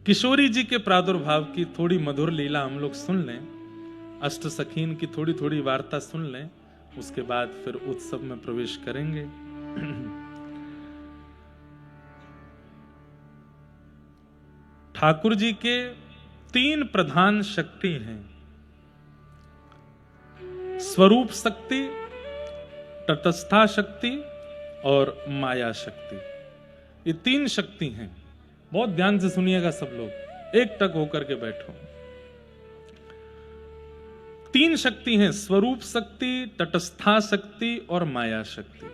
किशोरी जी के प्रादुर्भाव की थोड़ी मधुर लीला हम लोग सुन लें, अष्ट सखीन की थोड़ी थोड़ी वार्ता सुन लें, उसके बाद फिर उत्सव में प्रवेश करेंगे। ठाकुर जी के 3 प्रधान शक्ति हैं, स्वरूप शक्ति, तटस्था शक्ति और माया शक्ति। ये 3 शक्ति हैं। बहुत ध्यान से सुनिएगा सब लोग, एक टक होकर के बैठो। 3 शक्ति हैं, स्वरूप शक्ति, तटस्था शक्ति और माया शक्ति।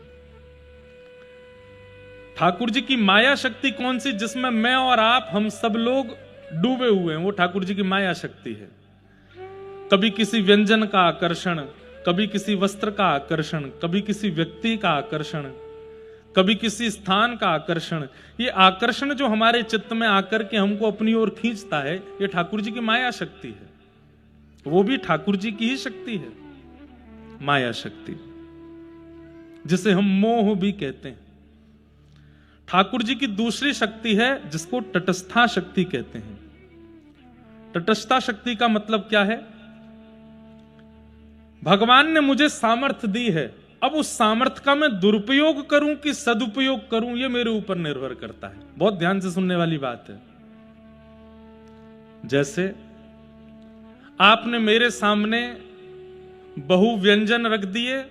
ठाकुर जी की माया शक्ति कौन सी, जिसमें मैं और आप हम सब लोग डूबे हुए हैं, वो ठाकुर जी की माया शक्ति है। कभी किसी व्यंजन का आकर्षण, कभी किसी वस्त्र का आकर्षण, कभी किसी व्यक्ति का आकर्षण, कभी किसी स्थान का आकर्षण। ये आकर्षण जो हमारे चित्त में आकर के हमको अपनी ओर खींचता है, ये ठाकुर जी की माया शक्ति है। वो भी ठाकुर जी की ही शक्ति है, माया शक्ति, जिसे हम मोह भी कहते हैं। ठाकुर जी की दूसरी शक्ति है जिसको तटस्था शक्ति कहते हैं। तटस्था शक्ति का मतलब क्या है? भगवान ने मुझे सामर्थ्य दी है, अब उस सामर्थ्य का मैं दुरुपयोग करूं कि सदुपयोग करूं, यह मेरे ऊपर निर्भर करता है। बहुत ध्यान से सुनने वाली बात है। जैसे आपने मेरे सामने बहु व्यंजन रख दिए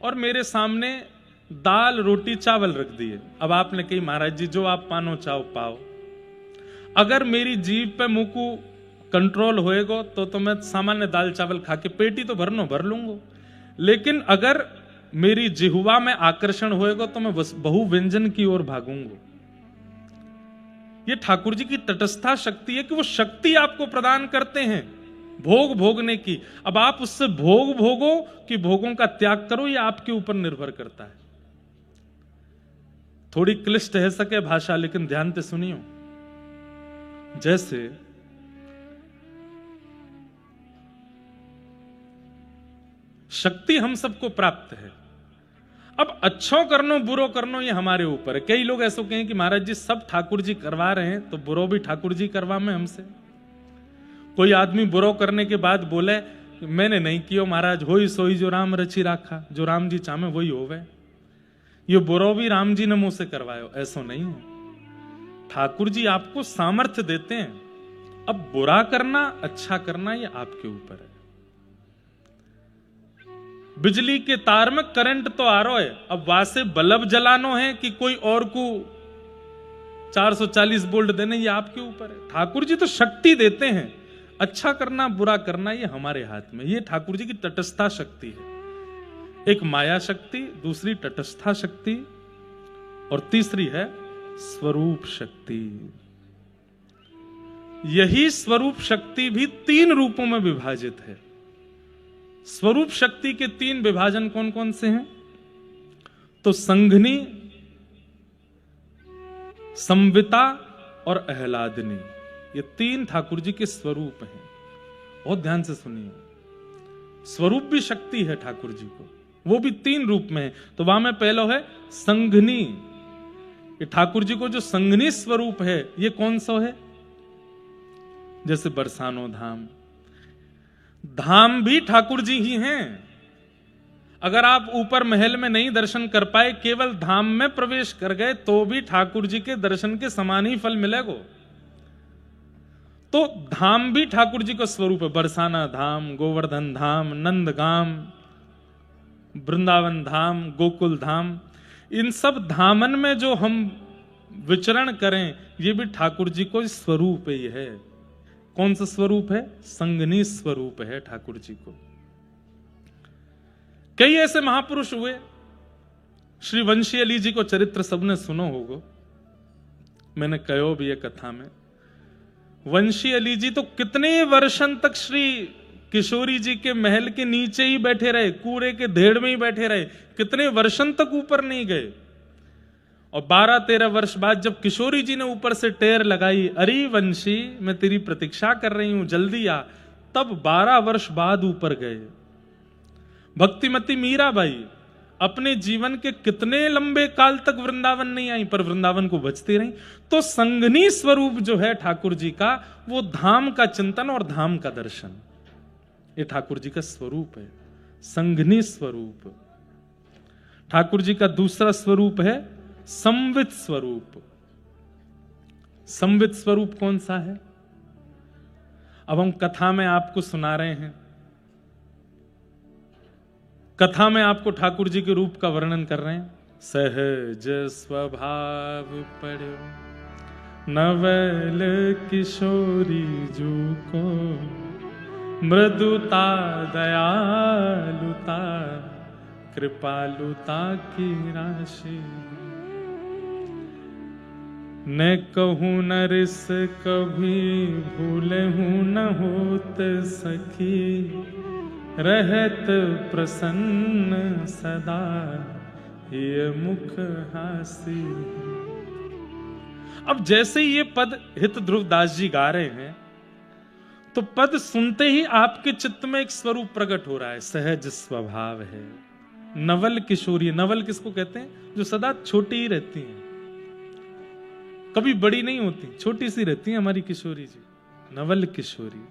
और मेरे सामने दाल रोटी चावल रख दिए। अब आपने कही महाराज जी जो आप पानो चाहो पाओ। अगर मेरी जीभ पे मुंह को कंट्रोल होएगा तो मैं सामान्य दाल चावल खा के पेटी तो भर लूंगा, लेकिन अगर मेरी जिह्वा में आकर्षण होएगा तो मैं बस बहु व्यंजन की ओर भागूंगा। ये ठाकुर जी की तटस्था शक्ति है कि वो शक्ति आपको प्रदान करते हैं भोग भोगने की। अब आप उससे भोग भोगो कि भोगों का त्याग करो, ये आपके ऊपर निर्भर करता है। थोड़ी क्लिष्ट है सके भाषा, लेकिन ध्यान से सुनियो। जैसे शक्ति हम सबको प्राप्त है, अब अच्छो करनो बुरो करनो ये हमारे ऊपर है। कई लोग ऐसा कहें कि महाराज जी सब ठाकुर जी करवा रहे हैं तो बुरो भी ठाकुर जी करवा में हमसे। कोई आदमी बुरो करने के बाद बोले मैंने नहीं किया महाराज, होई सोई जो राम रची राखा, जो राम जी चाहे वही होवे, ये बुरो भी राम जी ने मुंह से करवायो। ऐसा नहीं है। ठाकुर जी आपको सामर्थ्य देते हैं, अब बुरा करना अच्छा करना ये आपके ऊपर है। बिजली के तार में करंट तो आ रहा है, अब वासे बल्ब जलानो है कि कोई और को 440 वोल्ट देने, ये आपके ऊपर है। ठाकुर जी तो शक्ति देते हैं, अच्छा करना बुरा करना ये हमारे हाथ में। ये ठाकुर जी की तटस्था शक्ति है। एक माया शक्ति, दूसरी तटस्था शक्ति और तीसरी है स्वरूप शक्ति। यही स्वरूप शक्ति भी 3 रूपों में विभाजित है। स्वरूप शक्ति के 3 विभाजन कौन कौन से हैं? तो संघनी, संविता और आह्लादनी, ये 3 ठाकुर जी के स्वरूप हैं। बहुत ध्यान से सुनिए। स्वरूप भी शक्ति है ठाकुर जी को, वो भी 3 रूप में है। तो वहां में पहला है संघनी। ये ठाकुर जी को जो संघनी स्वरूप है ये कौन सा है? जैसे बरसानो धाम, धाम भी ठाकुर जी ही हैं। अगर आप ऊपर महल में नहीं दर्शन कर पाए, केवल धाम में प्रवेश कर गए तो भी ठाकुर जी के दर्शन के समान ही फल मिलेगा। तो धाम भी ठाकुर जी का स्वरूप है। बरसाना धाम, गोवर्धन धाम, नंदगाम, वृंदावन धाम, गोकुल धाम, इन सब धामन में जो हम विचरण करें ये भी ठाकुर जी को स्वरूप ही है। कौन सा स्वरूप है? संघनी स्वरूप है ठाकुर जी को। कई ऐसे महापुरुष हुए, श्री वंशी अली जी को चरित्र सबने सुनो होगा, मैंने कहो भी ये कथा में। वंशी अली जी तो कितने वर्षन तक श्री किशोरी जी के महल के नीचे ही बैठे रहे, कूड़े के ढेर में ही बैठे रहे, कितने वर्षन तक ऊपर नहीं गए। और 12-13 वर्ष बाद जब किशोरी जी ने ऊपर से टेर लगाई, अरे वंशी मैं तेरी प्रतीक्षा कर रही हूं जल्दी आ, तब 12 वर्ष बाद ऊपर गए। भक्तिमती मीराबाई अपने जीवन के कितने लंबे काल तक वृंदावन नहीं आई, पर वृंदावन को बचती रही। तो संगनी स्वरूप जो है ठाकुर जी का, वो धाम का चिंतन और धाम का दर्शन, ये ठाकुर जी का स्वरूप है, संगनी स्वरूप। ठाकुर जी का दूसरा स्वरूप है संवित स्वरूप। संवित स्वरूप कौन सा है? अब हम कथा में आपको सुना रहे हैं, कथा में आपको ठाकुर जी के रूप का वर्णन कर रहे हैं। सहज स्वभाव पढ़ो नवल किशोरी जू को, मृदुता दयालुता कृपालुता की राशि। न कहूँ न रिस कभी भूलहूँ न होत सखी, रहत प्रसन्न सदा ये मुख हासी। अब जैसे ये पद हित ध्रुवदास जी गा रहे हैं, तो पद सुनते ही आपके चित्त में एक स्वरूप प्रकट हो रहा है, सहज स्वभाव है, नवल किशोरी। नवल किसको कहते हैं? जो सदा छोटी ही रहती हैं, कभी बड़ी नहीं होती, छोटी सी रहती है हमारी किशोरी जी, नवल किशोरी।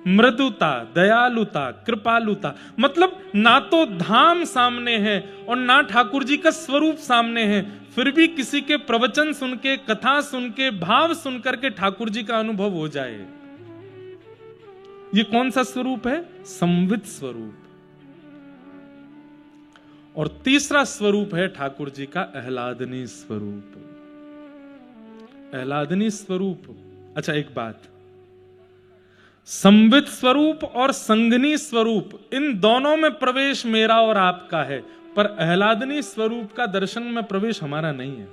मृदुता, दयालुता, कृपालुता, मतलब ना तो धाम सामने है और ना ठाकुर जी का स्वरूप सामने है, फिर भी किसी के प्रवचन सुन के, कथा सुन के, भाव सुन करके ठाकुर जी का अनुभव हो जाए। ये कौन सा स्वरूप है? संवित स्वरूप। और तीसरा स्वरूप है ठाकुर जी का आह्लादनी स्वरूप। आह्लादनी स्वरूप। अच्छा एक बात, संवित स्वरूप और संगनी स्वरूप, इन दोनों में प्रवेश मेरा और आपका है, पर आह्लादनी स्वरूप का दर्शन में प्रवेश हमारा नहीं है।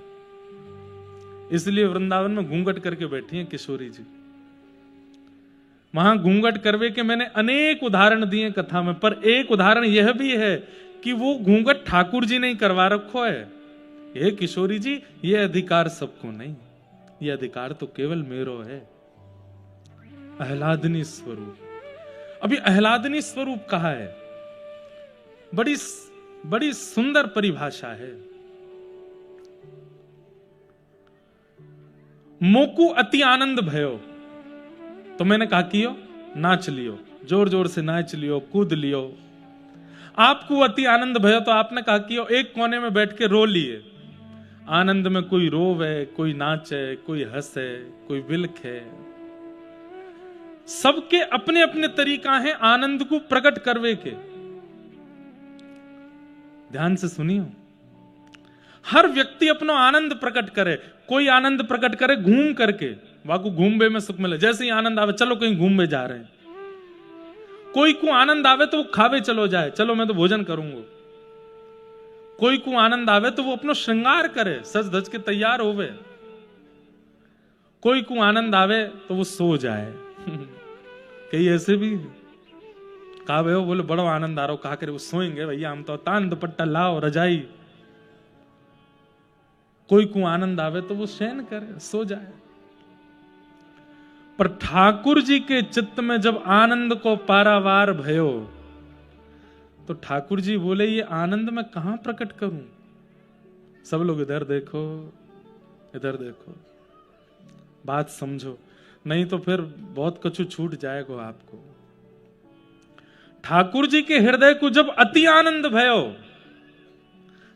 इसलिए वृंदावन में घूंघट करके बैठी हैं किशोरी जी। वहां घूंघट करवे के मैंने अनेक उदाहरण दिए कथा में, पर एक उदाहरण यह भी है कि वो घूंघट ठाकुर जी ने करवा रखो है। ये किशोरी जी, ये अधिकार सबको नहीं, ये अधिकार तो केवल मेरो है। आह्लादनी स्वरूप। अभी आह्लादनी स्वरूप कहा है, बड़ी सुंदर परिभाषा है। मोकू अति आनंद भयो, तो मैंने कहा कियो, नाच लियो, जोर जोर से नाच लियो, कूद लियो। आपको अति आनंद भयो, तो आपने कहा कियो, एक कोने में बैठ के रो लिए। आनंद में कोई रोवे, कोई नाचे, कोई हंसे, कोई बिलखे, सबके अपने अपने तरीका है आनंद को प्रकट करवे के। ध्यान से सुनियो, हर व्यक्ति अपना आनंद प्रकट करे। कोई आनंद प्रकट करे घूम करके, वाकू घूमबे में सुख मिले, जैसे ही आनंद आवे चलो कहीं घूमबे जा रहे हैं। कोई को आनंद आवे तो वो खावे चलो जाए, चलो मैं तो भोजन करूंगा। कोई को आनंद आवे तो वो अपना श्रृंगार करे, सज धज के तैयार होवे। कोई को आनंद आवे तो वो सो जाए। कई ऐसे भी कहा भाई, बोले बड़ो आनंद आ रहा हो, कहा करे वो सोएंगे भैया, हम तो तान दुपट्टा लाओ रजाई। कोई को आनंद आवे तो वो शयन करे, सो जाए। पर ठाकुर जी के चित्त में जब आनंद को पारावार भयो, तो ठाकुर जी बोले ये आनंद मैं कहां प्रकट करूं? सब लोग इधर देखो, इधर देखो, बात समझो, नहीं तो फिर बहुत कछु छूट जाएगा आपको। ठाकुर जी के हृदय को जब अति आनंद भयो,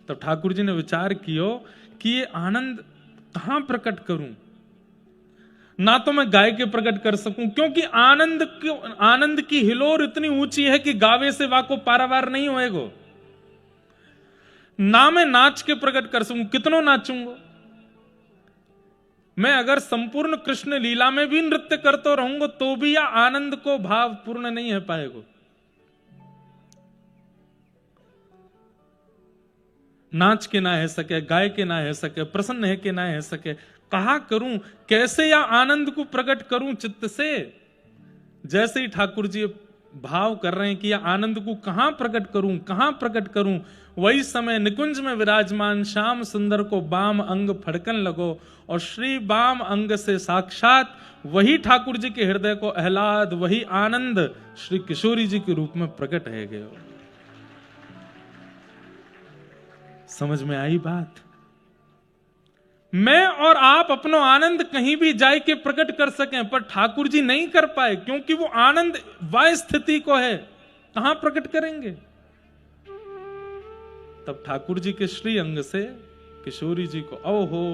तब ठाकुर जी ने विचार कियो कि ये आनंद कहां प्रकट करूं? ना तो मैं गाय के प्रकट कर सकूं, क्योंकि आनंद की हिलोर इतनी ऊंची है कि गावे से वाको पारावार नहीं होएगो। ना मैं नाच के प्रकट कर सकूं, कितनों नाचूंगा मैं। अगर संपूर्ण कृष्ण लीला में भी नृत्य करते रहूंगा तो भी यह आनंद को भाव पूर्ण नहीं हो पाएगा। नाच के ना है सके, गाय के ना है सके, प्रसन्न है के ना है सके, कहा करूं, कैसे या आनंद को प्रकट करूं चित्त से? जैसे ही ठाकुर जी भाव कर रहे हैं कि यह आनंद को कहां प्रकट करूं, कहां प्रकट करूं, वही समय निकुंज में विराजमान श्याम सुंदर को बाम अंग फड़कन लगो, और श्री बाम अंग से साक्षात वही ठाकुर जी के हृदय को आह्लाद, वही आनंद श्री किशोरी जी के रूप में प्रकट है गयो। समझ में आई बात? मैं और आप अपना आनंद कहीं भी जाए के प्रकट कर सकें, पर ठाकुर जी नहीं कर पाए, क्योंकि वो आनंद वाय स्थिति को है, कहां प्रकट करेंगे? तब ठाकुर जी के श्री अंग से किशोरी जी को ओहो,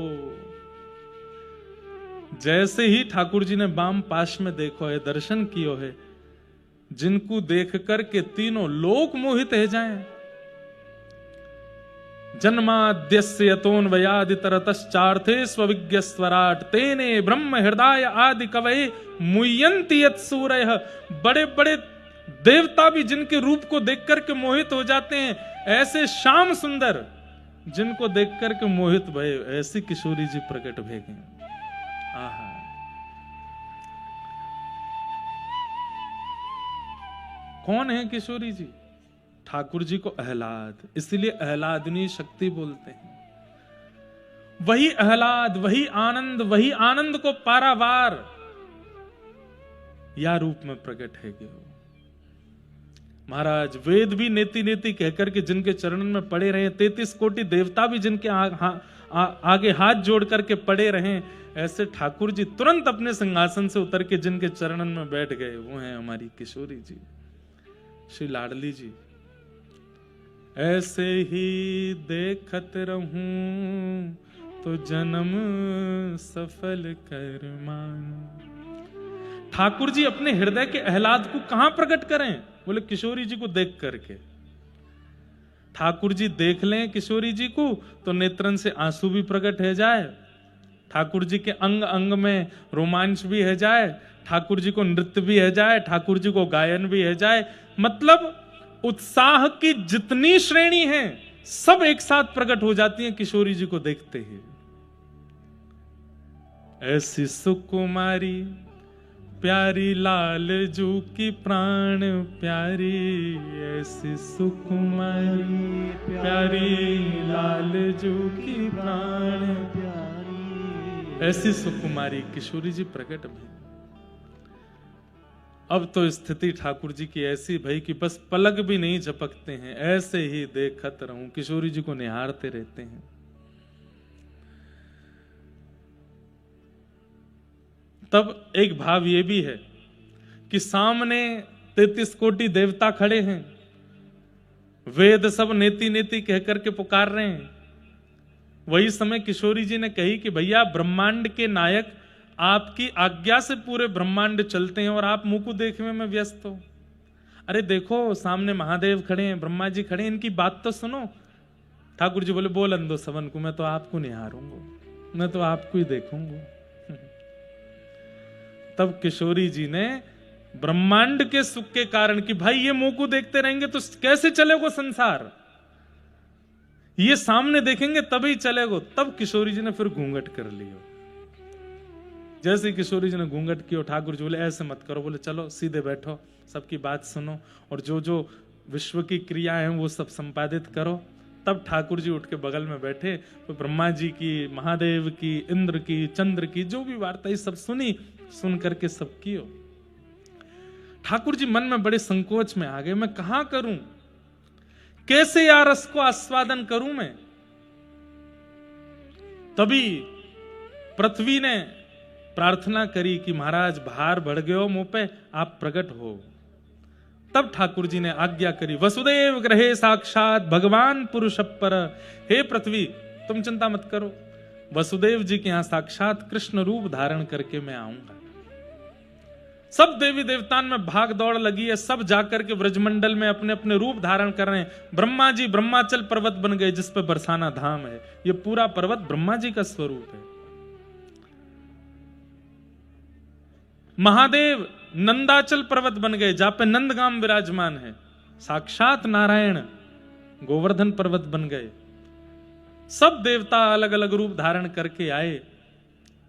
जैसे ही ठाकुर जी ने बाम पाश में देखो है, दर्शन कियो है, जिनको देख करके तीनों लोक मोहित है जाएं। जन्माद्यस्य यतोन्वयादितरतश्चार्थे स्वविज्ञ स्वराट तेने ब्रह्म हृदय आदि कवये मुह्यन्ति यत्सूरयः। बड़े बड़े देवता भी जिनके रूप को देख करके मोहित हो जाते हैं, ऐसे श्याम सुंदर जिनको देख करके मोहित भये, ऐसी किशोरी जी प्रकट भे गए। आहा, कौन है किशोरी जी? ठाकुर जी को आह्लाद, इसलिए आह्लादनी शक्ति बोलते हैं। वही आह्लाद, वही आनंद को पारावार या रूप में प्रकट है गए। महाराज वेद भी नेति नेति कहकर के जिनके चरणन में पड़े रहे, 33 कोटि देवता भी जिनके आगे हाथ जोड़ करके पड़े रहे, ऐसे ठाकुर जी तुरंत अपने सिंहासन से उतर के जिनके चरणन में बैठ गए, वो हैं हमारी किशोरी जी, श्री लाडली जी। ऐसे ही देखत रहूं तो जन्म सफल कर मानूं। ठाकुर जी अपने हृदय के आह्लाद को कहां प्रकट करें? बोले किशोरी जी को देख करके। ठाकुर जी देख लें किशोरी जी को तो नेत्रन से आंसू भी प्रकट है जाए, ठाकुर जी के अंग अंग में रोमांच भी है जाए, ठाकुर जी को नृत्य भी है जाए, ठाकुर जी को गायन भी है जाए। मतलब उत्साह की जितनी श्रेणी है सब एक साथ प्रकट हो जाती हैं किशोरी जी को देखते ही। ऐसी सुकुमारी प्यारी लाल जू की प्राण प्यारी, ऐसी सुकुमारी प्यारी लाल जू की प्राण प्यारी, ऐसी सुकुमारी किशोरी जी प्रकट भई। अब तो स्थिति ठाकुर जी की ऐसी भई कि बस पलक भी नहीं झपकते हैं, ऐसे ही देखत रहूं, किशोरी जी को निहारते रहते हैं। तब एक भाव ये भी है कि सामने 33 कोटि देवता खड़े हैं, वेद सब नेति नेति कहकर के पुकार रहे हैं। वही समय किशोरी जी ने कही कि भैया ब्रह्मांड के नायक आपकी आज्ञा से पूरे ब्रह्मांड चलते हैं और आप मुंह को देखने में व्यस्त हो। अरे देखो सामने महादेव खड़े हैं, ब्रह्मा जी खड़े हैं, इनकी बात तो सुनो। ठाकुर जी बोले बोल अंदो सवन को, मैं तो आपको निहारूंगा, मैं तो आपको ही देखूंगा। तब किशोरी जी ने ब्रह्मांड के सुख के कारण कि भाई ये मुंह को देखते रहेंगे तो कैसे चलेगा संसार, ये सामने देखेंगे तभी चलेगा। तब किशोरी जी ने फिर घूंघट कर लियो। जैसे किशोरी जी ने घूंघट किया, ठाकुर जी बोले ऐसे मत करो, बोले चलो सीधे बैठो, सबकी बात सुनो और जो जो विश्व की क्रिया है वो सब संपादित करो। तब ठाकुर जी उठ के बगल में बैठे, तो ब्रह्मा जी की, महादेव की, इंद्र की, चंद्र की जो भी वार्ता ये सब सुनी, सुन करके सब कियो। ठाकुर जी मन में बड़े संकोच में आ गए, मैं कहां करूं, कैसे यार रस को आस्वादन करूं मैं। तभी पृथ्वी ने प्रार्थना करी कि महाराज भार बढ़ गयो मुंह पे, आप प्रकट हो। तब ठाकुर जी ने आज्ञा करी, वसुदेव ग्रहे साक्षात भगवान पुरुषपर। हे पृथ्वी तुम चिंता मत करो, वसुदेव जी के यहां साक्षात कृष्ण रूप धारण करके मैं आऊंगा। सब देवी देवतान में भाग दौड़ लगी है, सब जाकर के ब्रजमंडल में अपने अपने रूप धारण कर रहे हैं। ब्रह्मा जी ब्रह्माचल पर्वत बन गए जिस पे बरसाना धाम है, ये पूरा पर्वत ब्रह्मा जी का स्वरूप है। महादेव नंदाचल पर्वत बन गए जहां पे नंदगाम विराजमान है। साक्षात नारायण गोवर्धन पर्वत बन गए। सब देवता अलग अलग रूप धारण करके आए।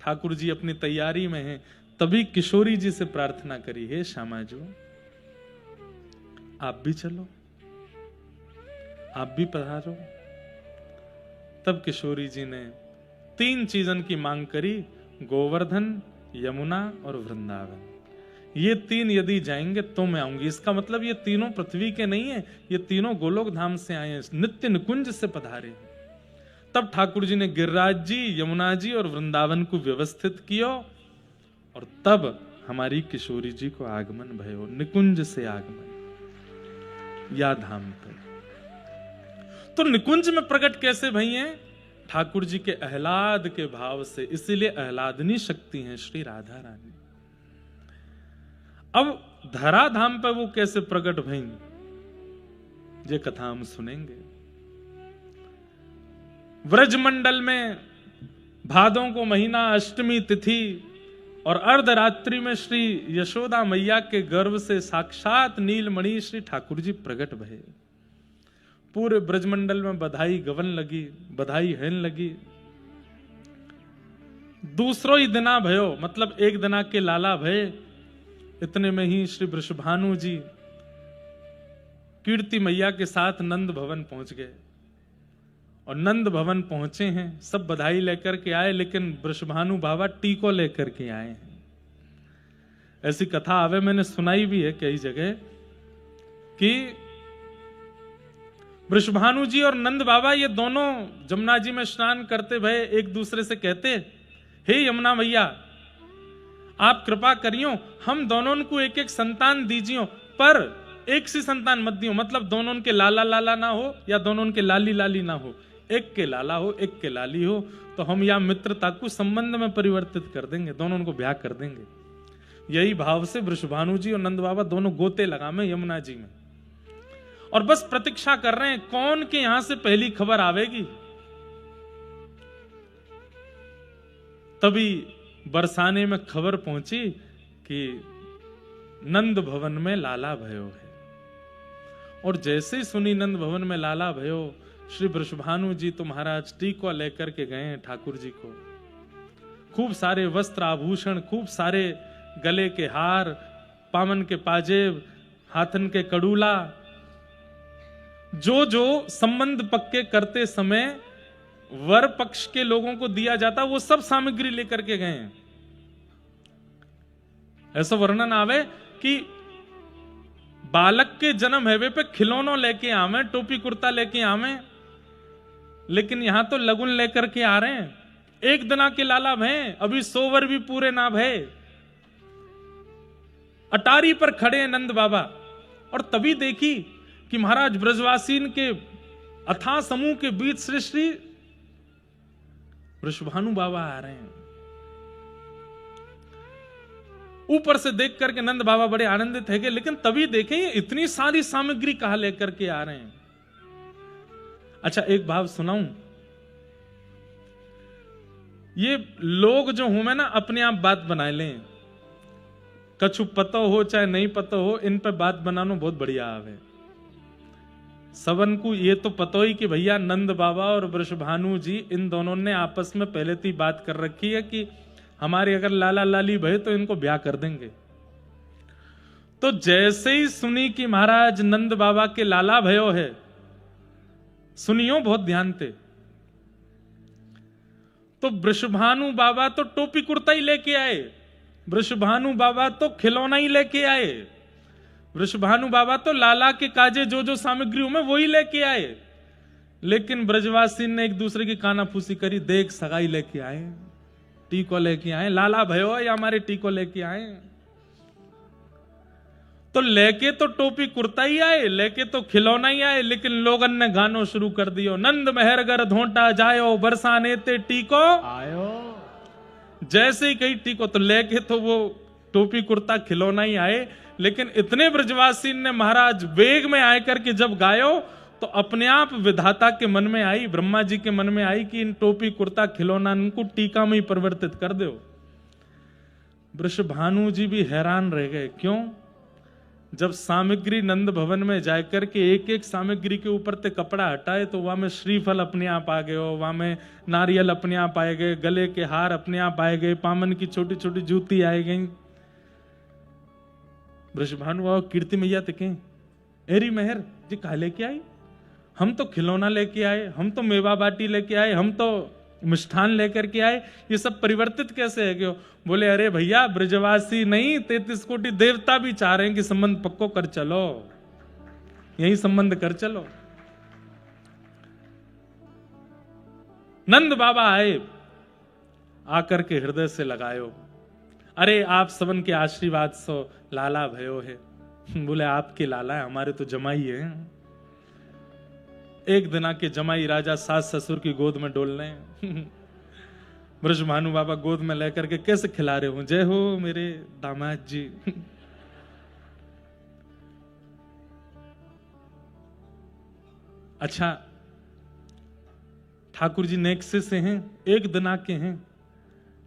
ठाकुर जी अपनी तैयारी में हैं। तभी किशोरी जी से प्रार्थना करी, हे श्यामा जी आप भी चलो, आप भी पधारो। तब किशोरी जी ने 3 चीजन की मांग करी, गोवर्धन, यमुना और वृंदावन। ये 3 यदि जाएंगे तो मैं आऊंगी। इसका मतलब ये तीनों पृथ्वी के नहीं है, ये तीनों गोलोक धाम से आए हैं, नित्य निकुंज से पधारे हैं। तब ठाकुर जी ने गिरिराज जी, यमुना जी और वृंदावन को व्यवस्थित कियो और तब हमारी किशोरी जी को आगमन भयो, निकुंज से आगमन या धाम पे। तो निकुंज में प्रकट कैसे भई हैं? ठाकुर जी के आह्लाद के भाव से, इसीलिए आह्लादनी शक्ति है श्री राधा रानी। अब धरा धाम पर वो कैसे प्रकट भई, ये कथा हम सुनेंगे। व्रजमंडल में भादों को महीना, अष्टमी तिथि और अर्धरात्रि में श्री यशोदा मैया के गर्भ से साक्षात नीलमणि श्री ठाकुर जी प्रकट भये। पूरे ब्रजमंडल में बधाई गवन लगी, बधाई हैन लगी। दूसरो ही दिना भयो, मतलब एक दिना के लाला भये। इतने में ही श्री वृषभानु जी कीर्ति मैया के साथ नंद भवन पहुंच गए और नंद भवन पहुंचे हैं, सब बधाई लेकर के आए, लेकिन वृषभानु बाबा टीको लेकर के आए हैं। ऐसी कथा आवे, मैंने सुनाई भी है कई जगह कि वृषभानु जी और नंद बाबा ये दोनों जमुना जी में स्नान करते भये एक दूसरे से कहते, हे यमुना मैया आप कृपा करियो, हम दोनों को एक एक संतान दीजियो, पर एक सी संतान मत दियो, मतलब दोनों के लाला लाला ना हो या दोनों के लाली लाली ना हो, एक के लाला हो एक के लाली हो, तो हम या मित्रता को संबंध में परिवर्तित कर देंगे, दोनों को ब्याह कर देंगे। यही भाव से वृषभानु जी और नंद बाबा दोनों गोते लगामे यमुना जी में और बस प्रतीक्षा कर रहे हैं कौन के यहां से पहली खबर आवेगी। तभी बरसाने में खबर पहुंची कि नंद भवन में लाला भयो है। और जैसे ही सुनी नंद भवन में लाला भयो, श्री वृषभानु जी तो महाराज टीको लेकर के गए ठाकुर जी को। खूब सारे वस्त्र आभूषण, खूब सारे गले के हार, पामन के पाजेब, हाथन के कड़ूला, जो जो संबंध पक्के करते समय वर पक्ष के लोगों को दिया जाता, वो सब सामग्री लेकर के गए हैं। ऐसा वर्णन आवे कि बालक के जन्म हेवे पे खिलौनों लेके आवे, टोपी कुर्ता लेके आवे, लेकिन यहां तो लगुन लेकर के आ रहे हैं। एक दिना के लाला भय, अभी 100 वर भी पूरे ना भय। अटारी पर खड़े नंद बाबा और तभी देखी कि महाराज ब्रजवासीन के अथाह समूह के बीच श्री श्री वृषभानु बाबा आ रहे हैं। ऊपर से देख करके नंद बाबा बड़े आनंदित है, लेकिन तभी देखें ये इतनी सारी सामग्री कहां लेकर के आ रहे हैं। अच्छा एक भाव सुनाऊं, ये लोग जो हूं मैं ना अपने आप बात बना लें, कछु पता हो चाहे नहीं पता हो, इन पर बात बनाना बहुत बढ़िया आवे। सबन को ये तो पता ही कि भैया नंद बाबा और वृषभानु जी इन दोनों ने आपस में पहले तो बात कर रखी है कि हमारे अगर लाला लाली भय तो इनको ब्याह कर देंगे। तो जैसे ही सुनी कि महाराज नंद बाबा के लाला भयो है, सुनियो बहुत ध्यान से, तो वृषभानु बाबा तो टोपी कुर्ता ही लेके आए, वृषभानु बाबा तो खिलौना ही लेके आए, वृषभानु बाबा तो लाला के काजे जो जो सामग्री में वही लेके आए। लेकिन ब्रजवासी ने एक दूसरे की कानाफूसी करी, देख सगाई लेके आए, टीको लेके आए, लाला भयो या हमारे टीको लेके आए। तो लेके तो टोपी कुर्ता ही आए, लेके तो खिलौना ही आए, लेकिन लोगन ने गानो शुरू कर दियो, नंद मेहरगर धोंटा जायो, बरसाने ते टीको आयो। जैसे ही कही टीको, तो लेके तो वो टोपी कुर्ता खिलौना ही आए, लेकिन इतने ब्रजवासी ने महाराज वेग में आकर के जब गायो, तो अपने आप विधाता के मन में आई, ब्रह्मा जी के मन में आई कि इन टोपी कुर्ता खिलौना इनको टीका में ही परिवर्तित कर दो। वृषभानु जी भी हैरान रह गए, क्यों? जब सामग्री नंद भवन में जाकर के एक एक सामग्री के ऊपर ते कपड़ा हटाए, तो वहां में श्रीफल अपने आप आ गए, वहां में नारियल अपने आप आए गए, गले के हार अपने आप आए गए, पामन की छोटी छोटी जूती आए गई। वृषभानु और कीर्ति मैया तके एरी मेहर जी कहा लेके आई, हम तो खिलौना लेके आए, हम तो मेवा बाटी लेके आए, हम तो मिष्ठान लेकर के आए, ये सब परिवर्तित कैसे है? क्यों? बोले अरे भैया ब्रजवासी नहीं, 33 कोटि देवता भी चाह रहे हैं कि संबंध पक्को कर चलो, यही संबंध कर चलो। नंद बाबा आए, आकर के हृदय से लगायो, अरे आप सबन के आशीर्वाद सो लाला भयो है। बोले आपके लाला है, हमारे तो जमाई है। एक दिना के जमाई राजा सास ससुर की गोद में डोल रहे हैं। ब्रज भानु बाबा गोद में लेकर के कैसे खिला रहे हो, जय हो मेरे दामाद जी। अच्छा, ठाकुर जी नेक्से से हैं, एक दिना के हैं,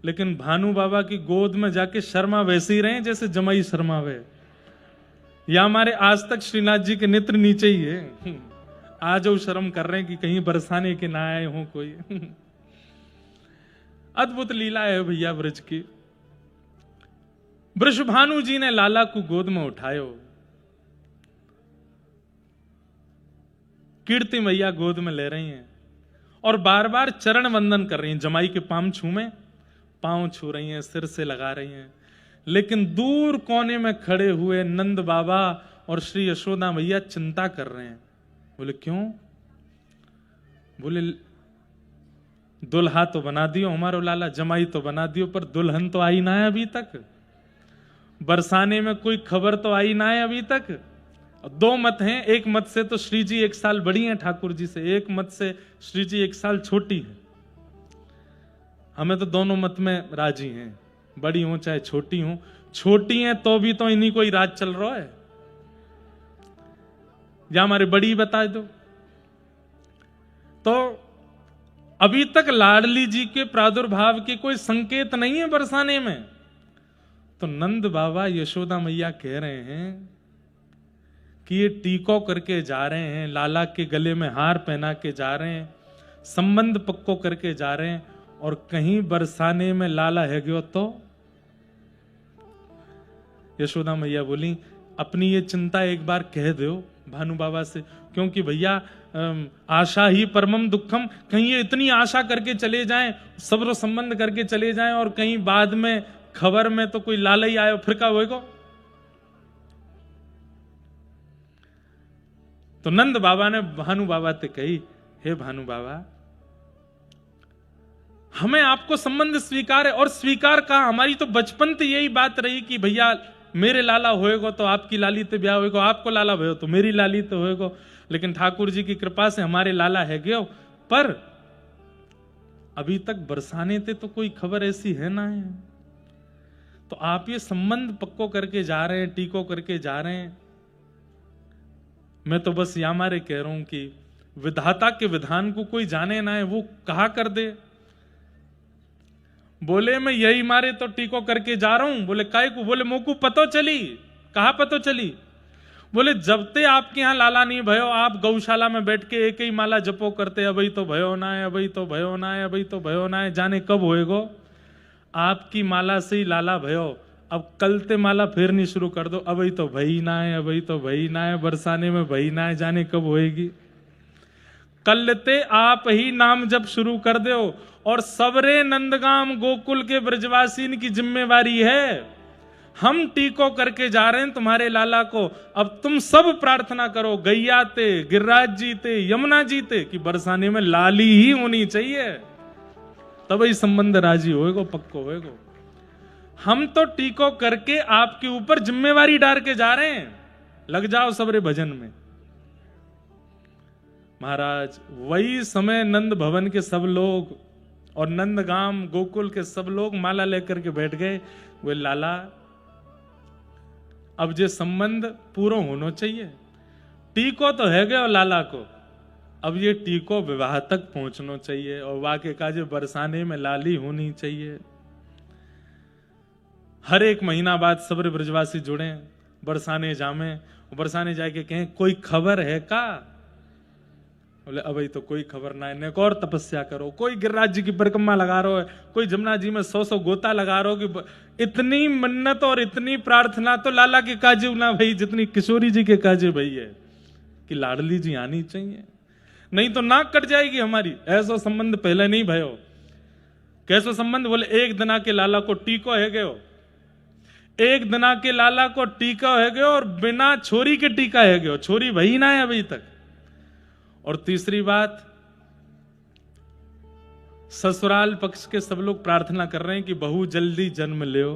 लेकिन भानु बाबा की गोद में जाके शर्मा वैसे ही रहे जैसे जमाई शर्मा वे। या हमारे आज तक श्रीनाथ जी के नेत्र नीचे ही है, आज वो शर्म कर रहे हैं कि कहीं बरसाने के ना आए हो कोई। अद्भुत लीला है भैया ब्रज की। वृषभानु जी ने लाला को गोद में उठायो, कीर्ति मैया गोद में ले रही हैं और बार बार चरण वंदन कर रही हैं। जमाई के पांव छू रही हैं, सिर से लगा रही हैं। लेकिन दूर कोने में खड़े हुए नंद बाबा और श्री यशोदा मैया चिंता कर रहे हैं। बोले क्यों? बोले दुल्हा तो बना दियो हमारो लाला, जमाई तो बना दियो, पर दुल्हन तो आई ना है अभी तक, बरसाने में कोई खबर तो आई ना है अभी तक। दो मत हैं, एक मत से तो श्री जी 1 साल बड़ी हैं ठाकुर जी से, एक मत से श्री जी 1 साल छोटी है। हमें तो दोनों मत में राजी हैं, बड़ी हो चाहे छोटी हो। छोटी हैं तो भी तो इन्हीं को ही राज चल रहा है, या हमारे बड़ी बता दो। तो अभी तक लाडली जी के प्रादुर्भाव के कोई संकेत नहीं है बरसाने में। तो नंद बाबा यशोदा मैया कह रहे हैं कि ये टीको करके जा रहे हैं, लाला के गले में हार पहना के जा रहे हैं, संबंध पक्को करके जा रहे हैं, और कहीं बरसाने में लाला है गयो तो। यशोदा मैया बोली अपनी ये चिंता एक बार कह दो भानु बाबा से, क्योंकि भैया आशा ही परमम दुखम, कहीं ये इतनी आशा करके चले जाएं, सब्र संबंध करके चले जाएं, और कहीं बाद में खबर में तो कोई लाला ही आयो फिर का होएगा। तो नंद बाबा ने भानु बाबा से कही, हे भानु बाबा, हमें आपको संबंध स्वीकार है, और स्वीकार कहा, हमारी तो बचपन से यही बात रही कि भैया मेरे लाला होएगो तो आपकी लाली ते ब्याह होएगो, आपको लाला भयो तो मेरी लाली तो होएगो। लेकिन ठाकुर जी की कृपा से हमारे लाला है गयो, पर अभी तक बरसाने थे तो कोई खबर ऐसी है ना है। तो आप ये संबंध पक्को करके जा रहे हैं, टीको करके जा रहे हैं। मैं तो बस या मारे कह रहा हूं कि विधाता के विधान को कोई जाने ना है, वो कहा कर दे। बोले मैं यही मारे तो टीको करके जा रहा हूं। बोले काय को? बोले मोकू पतो चली। कहा पतो चली? बोले जब ते आपके यहां लाला नहीं भयो, आप गौशाला में बैठ के एक ही माला जपो करते, अभी तो भयो ना है, अभी तो भयो ना है, अभी तो भयो ना है, जाने कब होएगो। आपकी माला से ही लाला भयो, अब कल ते माला फेरनी शुरू कर दो, अभी तो भई ना है, अभी तो भई ना है, बरसाने में भई ना है, जाने कब होएगी। कल ते आप ही नाम जब शुरू कर दो, और सबरे नंदगाम गोकुल के ब्रजवासी की जिम्मेवारी है। हम टीको करके जा रहे हैं तुम्हारे लाला को, अब तुम सब प्रार्थना करो गैया ते, गिरिराज जी ते, यमुना जी ते, कि बरसाने में लाली ही होनी चाहिए, तब ही संबंध राजी होएगो, पक्को होएगो। हम तो टीको करके आपके ऊपर जिम्मेवारी डाल के जा रहे हैं, लग जाओ सबरे भजन में। महाराज वही समय नंद भवन के सब लोग और नंदगाम गोकुल के सब लोग माला लेकर के बैठ गए। वे लाला अब जे संबंध पूरा होना चाहिए, टीको तो है गए और लाला को, अब ये टीको विवाह तक पहुंचना चाहिए, और वाके का जो बरसाने में लाली होनी चाहिए। हर एक महीना बाद सब्र ब्रजवासी जुड़े, बरसाने जामे, बरसाने जाके कहें कोई खबर है का? बोले अभी तो कोई खबर ना है, और तपस्या करो, कोई गिरिराज जी की परिक्रमा लगा रहा है, कोई जमुना जी में 100 गोता लगा रहा हो, कि इतनी मन्नत और इतनी प्रार्थना तो लाला के काजे ना भाई जितनी किशोरी जी के काजे भाई है, कि लाडली जी आनी चाहिए, नहीं तो नाक कट जाएगी हमारी। ऐसा संबंध पहले नहीं भयो। कैसो संबंध? बोले एक दिना के लाला को टीको है गयो, एक दिना के लाला को टीका है गयो, और बिना छोरी के टीका है गयो, छोरी वही ना है अभी तक। और तीसरी बात, ससुराल पक्ष के सब लोग प्रार्थना कर रहे हैं कि बहू जल्दी जन्म लो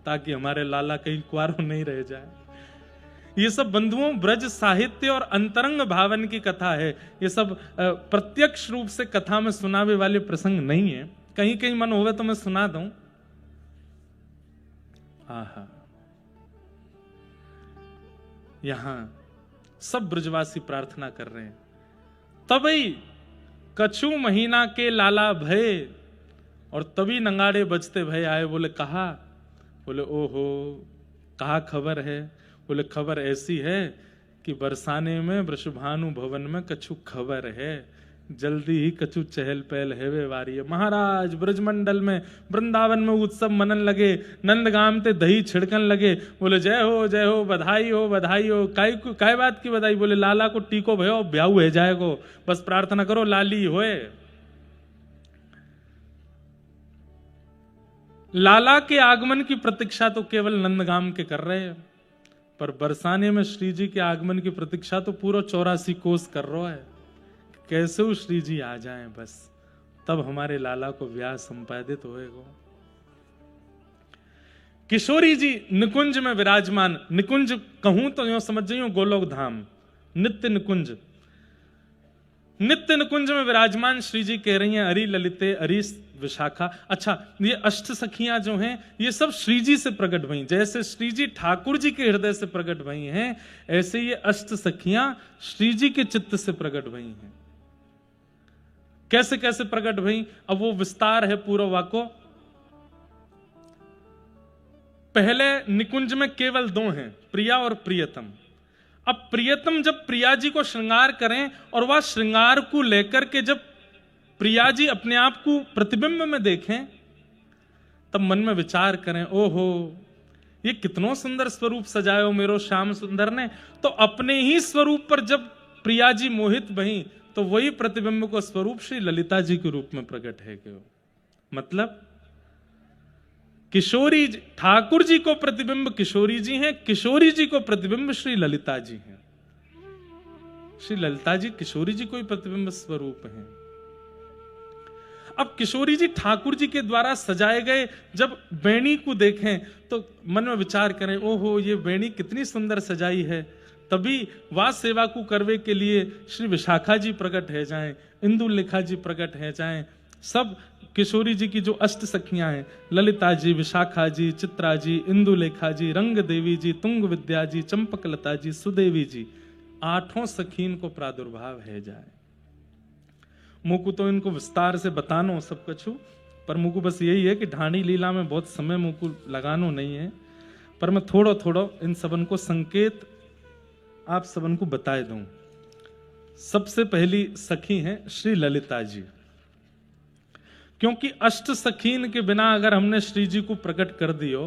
ताकि हमारे लाला कहीं कुंवारा नहीं रह जाए। ये सब बंधुओं ब्रज साहित्य और अंतरंग भावन की कथा है। ये सब प्रत्यक्ष रूप से कथा में सुनावे वाले प्रसंग नहीं है। कहीं कहीं मन होवे तो मैं सुना दूं। आहा, यहां सब ब्रजवासी प्रार्थना कर रहे हैं। तभी कछु महीना के लाला भय, और तभी नंगाड़े बजते भय आए। बोले कहा? बोले ओहो, कहा खबर है? बोले खबर ऐसी है कि बरसाने में वृषभानु भवन में कछु खबर है, जल्दी ही कछु चहल पहल है वे वारी है। महाराज ब्रजमंडल में वृंदावन में उत्सव मनन लगे, नंदगाम ते दही छिड़कन लगे। बोले जय हो बधाई हो बधाई हो। काय बात की बधाई? बोले लाला को टीको भयो ब्याह है जाएगो, बस प्रार्थना करो लाली होए। लाला के आगमन की प्रतीक्षा तो केवल नंदगाम के कर रहे हैं, पर बरसाने में श्री जी के आगमन की प्रतीक्षा तो पूरा 84 कोस कर रहा है। कैसे वो श्री जी आ जाएं, बस तब हमारे लाला को ब्याह संपादित होएगा। किशोरी जी निकुंज में विराजमान, निकुंज कहूं तो यूं समझ जाइए गोलोक धाम, नित्य निकुंज। नित्य निकुंज में विराजमान श्री जी कह रही हैं अरि ललिते अरि विशाखा। अच्छा, ये अष्ट सखियां जो हैं ये सब श्री जी से प्रकट भई। जैसे श्री जी ठाकुर जी के हृदय से प्रकट भई हैं, ऐसे ये अष्ट सखियां श्री जी के चित्त से प्रकट भई हैं। कैसे कैसे प्रकट भई, अब वो विस्तार है पूर्वा को। पहले निकुंज में केवल दो हैं, प्रिया और प्रियतम। अब प्रियतम जब प्रिया जी को श्रृंगार करें और वह श्रृंगार को लेकर के जब प्रिया जी अपने आप को प्रतिबिंब में देखें, तब मन में विचार करें ओहो ये कितनो सुंदर स्वरूप सजायो मेरो श्याम सुंदर ने। तो अपने ही स्वरूप पर जब प्रिया जी मोहित भई तो वही प्रतिबिंब को स्वरूप श्री ललिता जी के रूप में प्रकट है क्यों? मतलब किशोरी ठाकुर जी को प्रतिबिंब किशोरी जी हैं, किशोरी जी को प्रतिबिंब श्री ललिता जी हैं। श्री ललिता जी किशोरी जी को ही प्रतिबिंब स्वरूप हैं। अब किशोरी जी ठाकुर जी के द्वारा सजाए गए जब बेणी को देखें तो मन में विचार करें ओहो ये बेणी कितनी सुंदर सजाई है। तभी वह सेवा को करवे के लिए श्री विशाखा जी प्रकट है जाएं, इंदुलेखा जी प्रकट है जाएं। सब किशोरी जी की जो अष्ट सखियां हैं, ललिता जी, विशाखा जी, चित्रा जी, इंदुलेखा जी, रंग देवी जी, तुंग विद्या जी, चंपकलता जी, सुदेवी जी, 8 सखीन को प्रादुर्भाव है जाए। मुकु तो इनको विस्तार से बतानो सब कछु, पर मुकु बस यही है कि ढाणी लीला में बहुत समय मुकु लगानो नहीं है, पर मैं थोड़ा थोड़ा इन सबन को संकेत आप सबन को बताए दूं। सबसे पहली सखी हैं श्री ललिता जी, क्योंकि अष्ट सखीन के बिना अगर हमने श्री जी को प्रकट कर दियो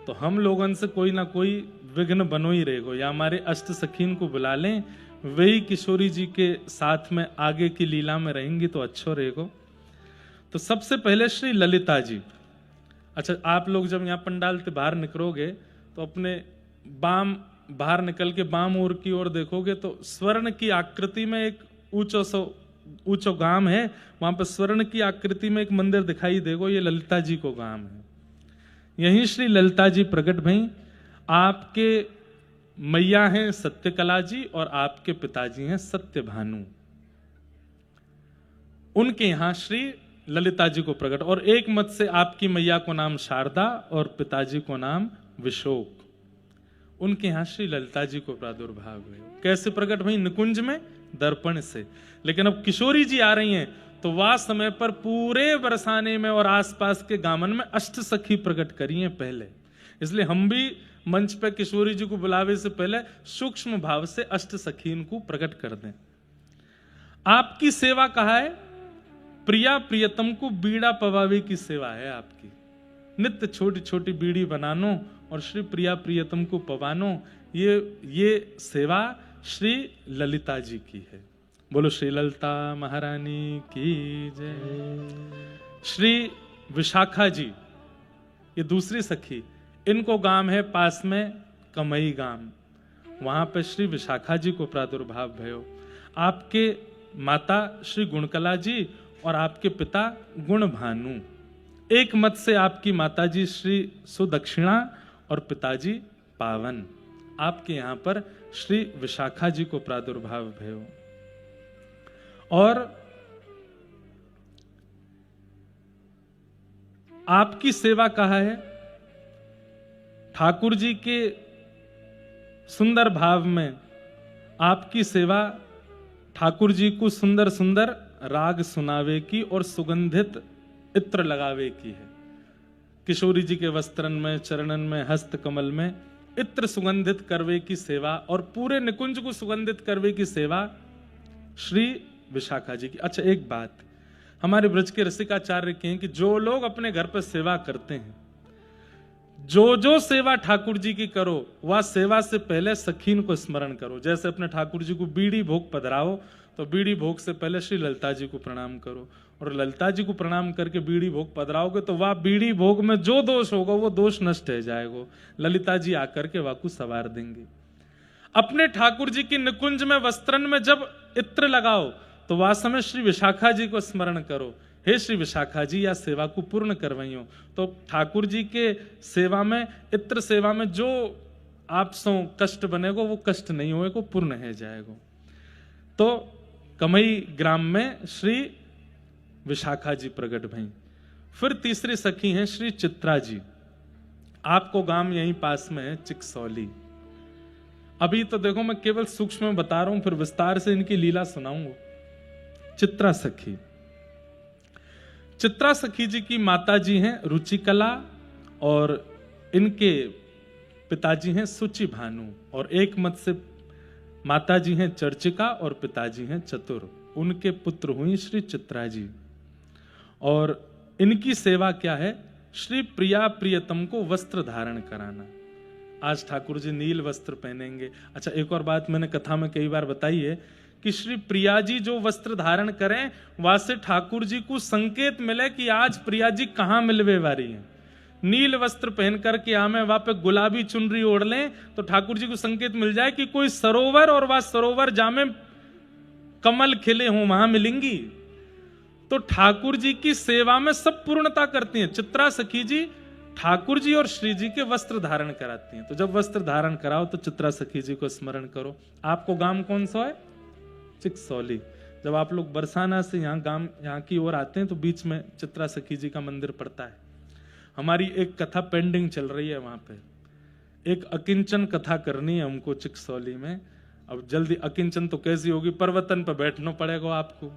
तो हम लोगों से कोई ना कोई विघ्न बनो ही रहेगा। या हमारे अष्ट सखीन को बुला लें, वही किशोरी जी के साथ में आगे की लीला में रहेंगी तो अच्छा रहेगा। तो सबसे पहले श्री ललिता जी। अच्छा, आप लोग जब यहाँ पंडाल से बाहर निकलोगे तो अपने बाम बाहर निकल के बाम ओर की ओर देखोगे तो स्वर्ण की आकृति में एक ऊंचो गांव है, वहां पर स्वर्ण की आकृति में एक मंदिर दिखाई देगो, ये ललिता जी को गांव है। यहीं श्री ललिता जी प्रकट भई। आपके मैया हैं सत्यकला जी और आपके पिताजी हैं सत्यभानु। उनके यहां श्री ललिता जी को प्रकट, और एक मत से आपकी मैया को नाम शारदा और पिताजी को नाम विशोक। उनके यहां श्री ललिता जी को प्रादुर्भाव हुए। कैसे प्रकट भई? निकुंज में दर्पण से। लेकिन अब किशोरी जी आ रही हैं तो वह समय पर पूरे बरसाने में और आसपास के गामन में अष्ट सखी प्रकट करी हैं पहले। इसलिए हम भी मंच पे किशोरी जी को बुलावे से पहले सूक्ष्म भाव से अष्ट सखीन को प्रकट कर दें। आपकी सेवा कहा है? प्रिया प्रियतम को बीड़ा पवावे की सेवा है आपकी। नित्य छोटी छोटी बीड़ी बनानो और श्री प्रिया प्रियतम को पवानो, ये सेवा श्री ललिता जी की है। बोलो श्री ललिता महारानी की जय। श्री विशाखा जी ये दूसरी सखी, इनको गांव है पास में कमई गांव, वहां पे श्री विशाखा जी को प्रादुर्भाव भयो। आपके माता श्री गुणकला जी और आपके पिता गुण भानु। एक मत से आपकी माताजी श्री सुदक्षिणा और पिताजी पावन। आपके यहां पर श्री विशाखा जी को प्रादुर्भाव भयो। और आपकी सेवा कहा है, ठाकुर जी के सुंदर भाव में आपकी सेवा ठाकुर जी को सुंदर सुंदर राग सुनावे की और सुगंधित इत्र लगावे की है। किशोरी जी के वस्त्रन में, चरणन में, हस्त कमल में इत्र सुगंधित करवे की सेवा और पूरे निकुंज को सुगंधित करवे की सेवा श्री विशाखा जी की। अच्छा, एक बात हमारे ब्रज के रसिकाचार्य के हैं कि जो लोग अपने घर पर सेवा करते हैं, जो सेवा ठाकुर जी की करो वह सेवा से पहले सखीन को स्मरण करो। जैसे अपने ठाकुर जी को बीड़ी भोग पधराओ तो बीड़ी भोग से पहले श्री ललिता जी को प्रणाम करो, और ललिता जी को प्रणाम करके बीड़ी भोग पधराओगे तो वह बीड़ी भोग में जो दोष होगा वो दोष नष्ट हो जाएगा। ललिता जी आकर के वह को सवार देंगे। अपने ठाकुर जी की निकुंज में वस्त्रन में जब इत्र लगाओ तो वह समय श्री विशाखा जी को स्मरण करो, हे श्री विशाखा जी या सेवा को पूर्ण करवाइयो। तो ठाकुर जी के सेवा में, इत्र सेवा में जो आप सो कष्ट बनेगो वो कष्ट नहीं होएगा, पूर्ण है जाएगा। तो कमई ग्राम में श्री विशाखा जी प्रकट भई। फिर तीसरी सखी हैं श्री चित्रा जी। आपको गांव यहीं पास में है चिकसौली। अभी तो देखो मैं केवल सूक्ष्म में बता रहा हूं, फिर विस्तार से इनकी लीला सुनाऊंगा। चित्रा सखी, चित्रा सखी जी की माता जी हैं रुचिकला और इनके पिताजी हैं सुचि भानु, और एक मत से माता जी हैं चर्चिका और पिताजी हैं चतुर। उनके पुत्र हुई श्री चित्रा जी। और इनकी सेवा क्या है, श्री प्रिया प्रियतम को वस्त्र धारण कराना। आज ठाकुर जी नील वस्त्र पहनेंगे। अच्छा, एक और बात मैंने कथा में कई बार बताई है कि श्री प्रिया जी जो वस्त्र धारण करें वहां से ठाकुर जी को संकेत मिले कि आज प्रिया जी कहां मिलवे वाली हैं। नील वस्त्र पहन करके आमे वहां पे गुलाबी चुनरी ओढ़ लें तो ठाकुर जी को संकेत मिल जाए कि कोई सरोवर और वह सरोवर जामे कमल खिले हों वहां मिलेंगी। तो ठाकुर जी की सेवा में सब पूर्णता करती हैं। चित्रा सखी जी ठाकुर जी और श्री जी के वस्त्र धारण कराती हैं। तो जब वस्त्र धारण कराओ तो चित्रा सखी जी को स्मरण करो। आपको गांव कौन सा है? चिकसौली। जब आप लोग बरसाना से यहाँ की ओर आते हैं तो बीच में चित्रा सखी जी का मंदिर पड़ता है। हमारी एक कथा पेंडिंग चल रही है वहां पे, एक अकिंचन कथा करनी है हमको चिकसौली में। अब जल्दी अकिंचन तो कैसी होगी, पर्वतन पर बैठना पड़ेगा आपको,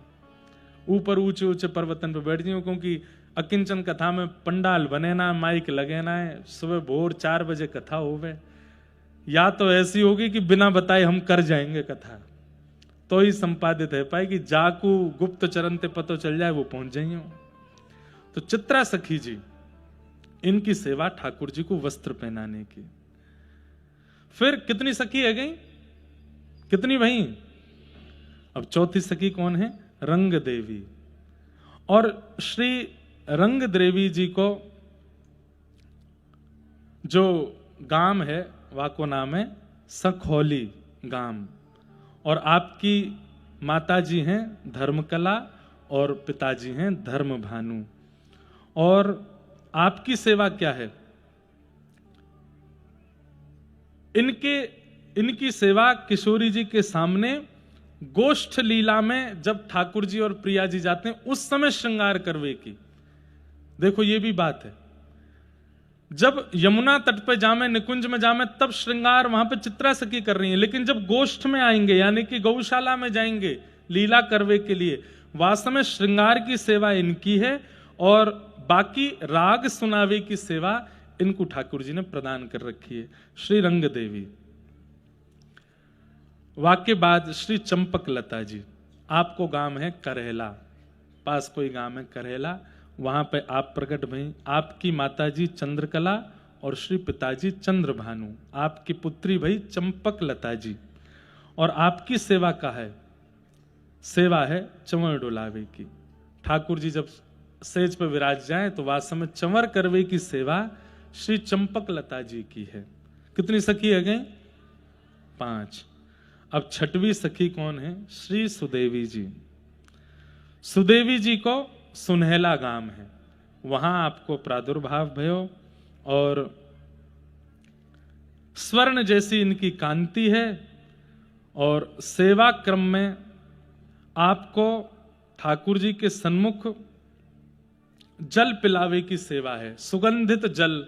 ऊपर ऊंचे ऊंचे पर्वतन पर बैठ जाओ, क्योंकि अकिंचन कथा में पंडाल बने ना, माइक लगे ना है, सुबह भोर 4 बजे कथा होवे। या तो ऐसी होगी कि बिना बताए हम कर जाएंगे कथा, तो ही संपादित है पाएगी। जाकू गुप्त चरण ते पतो चल जाए वो पहुंच जाइए। तो चित्रा सखी जी, इनकी सेवा ठाकुर जी को वस्त्र पहनाने की। फिर कितनी सखी है गई, कितनी भाई? अब चौथी सखी कौन है? रंग देवी। और श्री रंग देवी जी को जो गांव है वह को नाम है सखौली गांव, और आपकी माता जी हैं धर्मकला और पिताजी हैं धर्म भानु। और आपकी सेवा क्या है? इनकी सेवा किशोरी जी के सामने गोष्ठ लीला में जब ठाकुर जी और प्रिया जी जाते हैं उस समय श्रृंगार करवे की। देखो ये भी बात है, जब यमुना तट पे जामे, निकुंज में जामे, तब श्रृंगार वहां पे चित्रा सखी कर रही है। लेकिन जब गोष्ठ में आएंगे यानी कि गौशाला में जाएंगे लीला करवे के लिए, वास्तव में श्रृंगार की सेवा इनकी है और बाकी राग सुनावे की सेवा इनको ठाकुर जी ने प्रदान कर रखी है। श्री रंग देवी। वाक्य बाद श्री चंपक लता जी। आपको गांव है करहेला, पास कोई गांव है करहेला, वहां पे आप प्रकट भई। आपकी माताजी चंद्रकला और श्री पिताजी चंद्र भानु। आपकी पुत्री भई चंपक लता जी। और आपकी सेवा का है, सेवा है चंवर डोलावे की। ठाकुर जी जब सेज पर विराज जाए तो वास्तव में चंवर करवे की सेवा श्री चंपक लता जी की है। कितनी सखी है गई? 5। अब छठवीं सखी कौन है? श्री सुदेवी जी। सुदेवी जी को सुनहला गाम है, वहां आपको प्रादुर्भाव भयो और स्वर्ण जैसी इनकी कांति है और सेवा क्रम में आपको ठाकुर जी के सन्मुख जल पिलावे की सेवा है। सुगंधित जल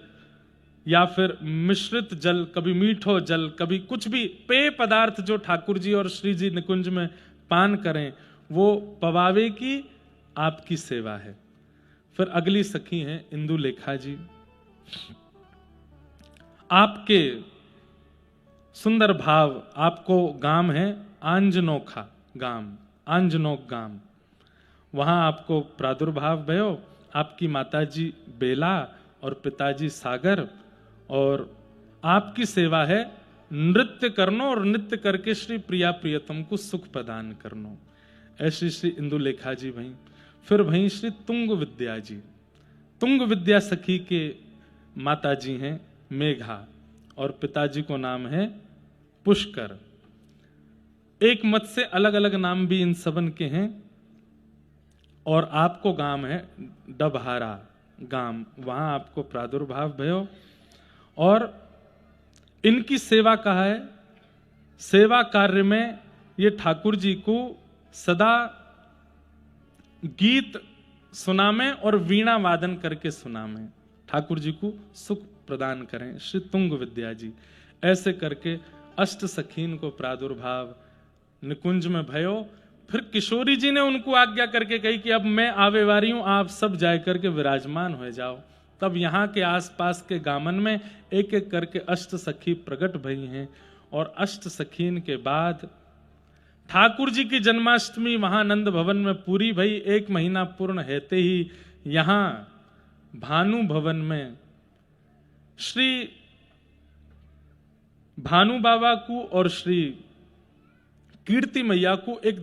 या फिर मिश्रित जल, कभी मीठो जल, कभी कुछ भी पेय पदार्थ जो ठाकुर जी और श्री जी निकुंज में पान करें वो पवावे की आपकी सेवा है। फिर अगली सखी हैं इंदुलेखा जी। आपके सुंदर भाव, आपको गांव है आंजनोखा गांव, आंजनोक गांव, वहां आपको प्रादुर्भाव भयो। आपकी माताजी बेला और पिताजी सागर, और आपकी सेवा है नृत्य करनो और नृत्य करके श्री प्रिया प्रियतम को सुख प्रदान करनो। ऐसी श्री इंदुलेखा जी भई। फिर भई श्री तुंग विद्या जी। तुंग विद्या सखी के माताजी हैं मेघा और पिताजी को नाम है पुष्कर। एक मत से अलग अलग नाम भी इन सबन के हैं। और आपको गांव है डबहारा गांव, वहां आपको प्रादुर्भाव भयो। और इनकी सेवा कहा है, सेवा कार्य में ये ठाकुर जी को सदा गीत सुनामें और वीणा वादन करके सुनामें, ठाकुर जी को सुख प्रदान करें। श्री तुंग विद्या जी। ऐसे करके अष्ट सखीन को प्रादुर्भाव निकुंज में भयो। फिर किशोरी जी ने उनको आज्ञा करके कही कि अब मैं आवे वारी हूं, आप सब जाए करके विराजमान हो जाओ। तब यहाँ के आसपास के गामन में एक एक करके अष्ट सखी प्रकट भई हैं। और अष्ट सखीन के बाद ठाकुर जी की जन्माष्टमी महानंद भवन में पूरी भई। 1 महीना पूर्ण हेते ही यहां भानु भवन में श्री भानु बाबा को और श्री कीर्ति मैया को एक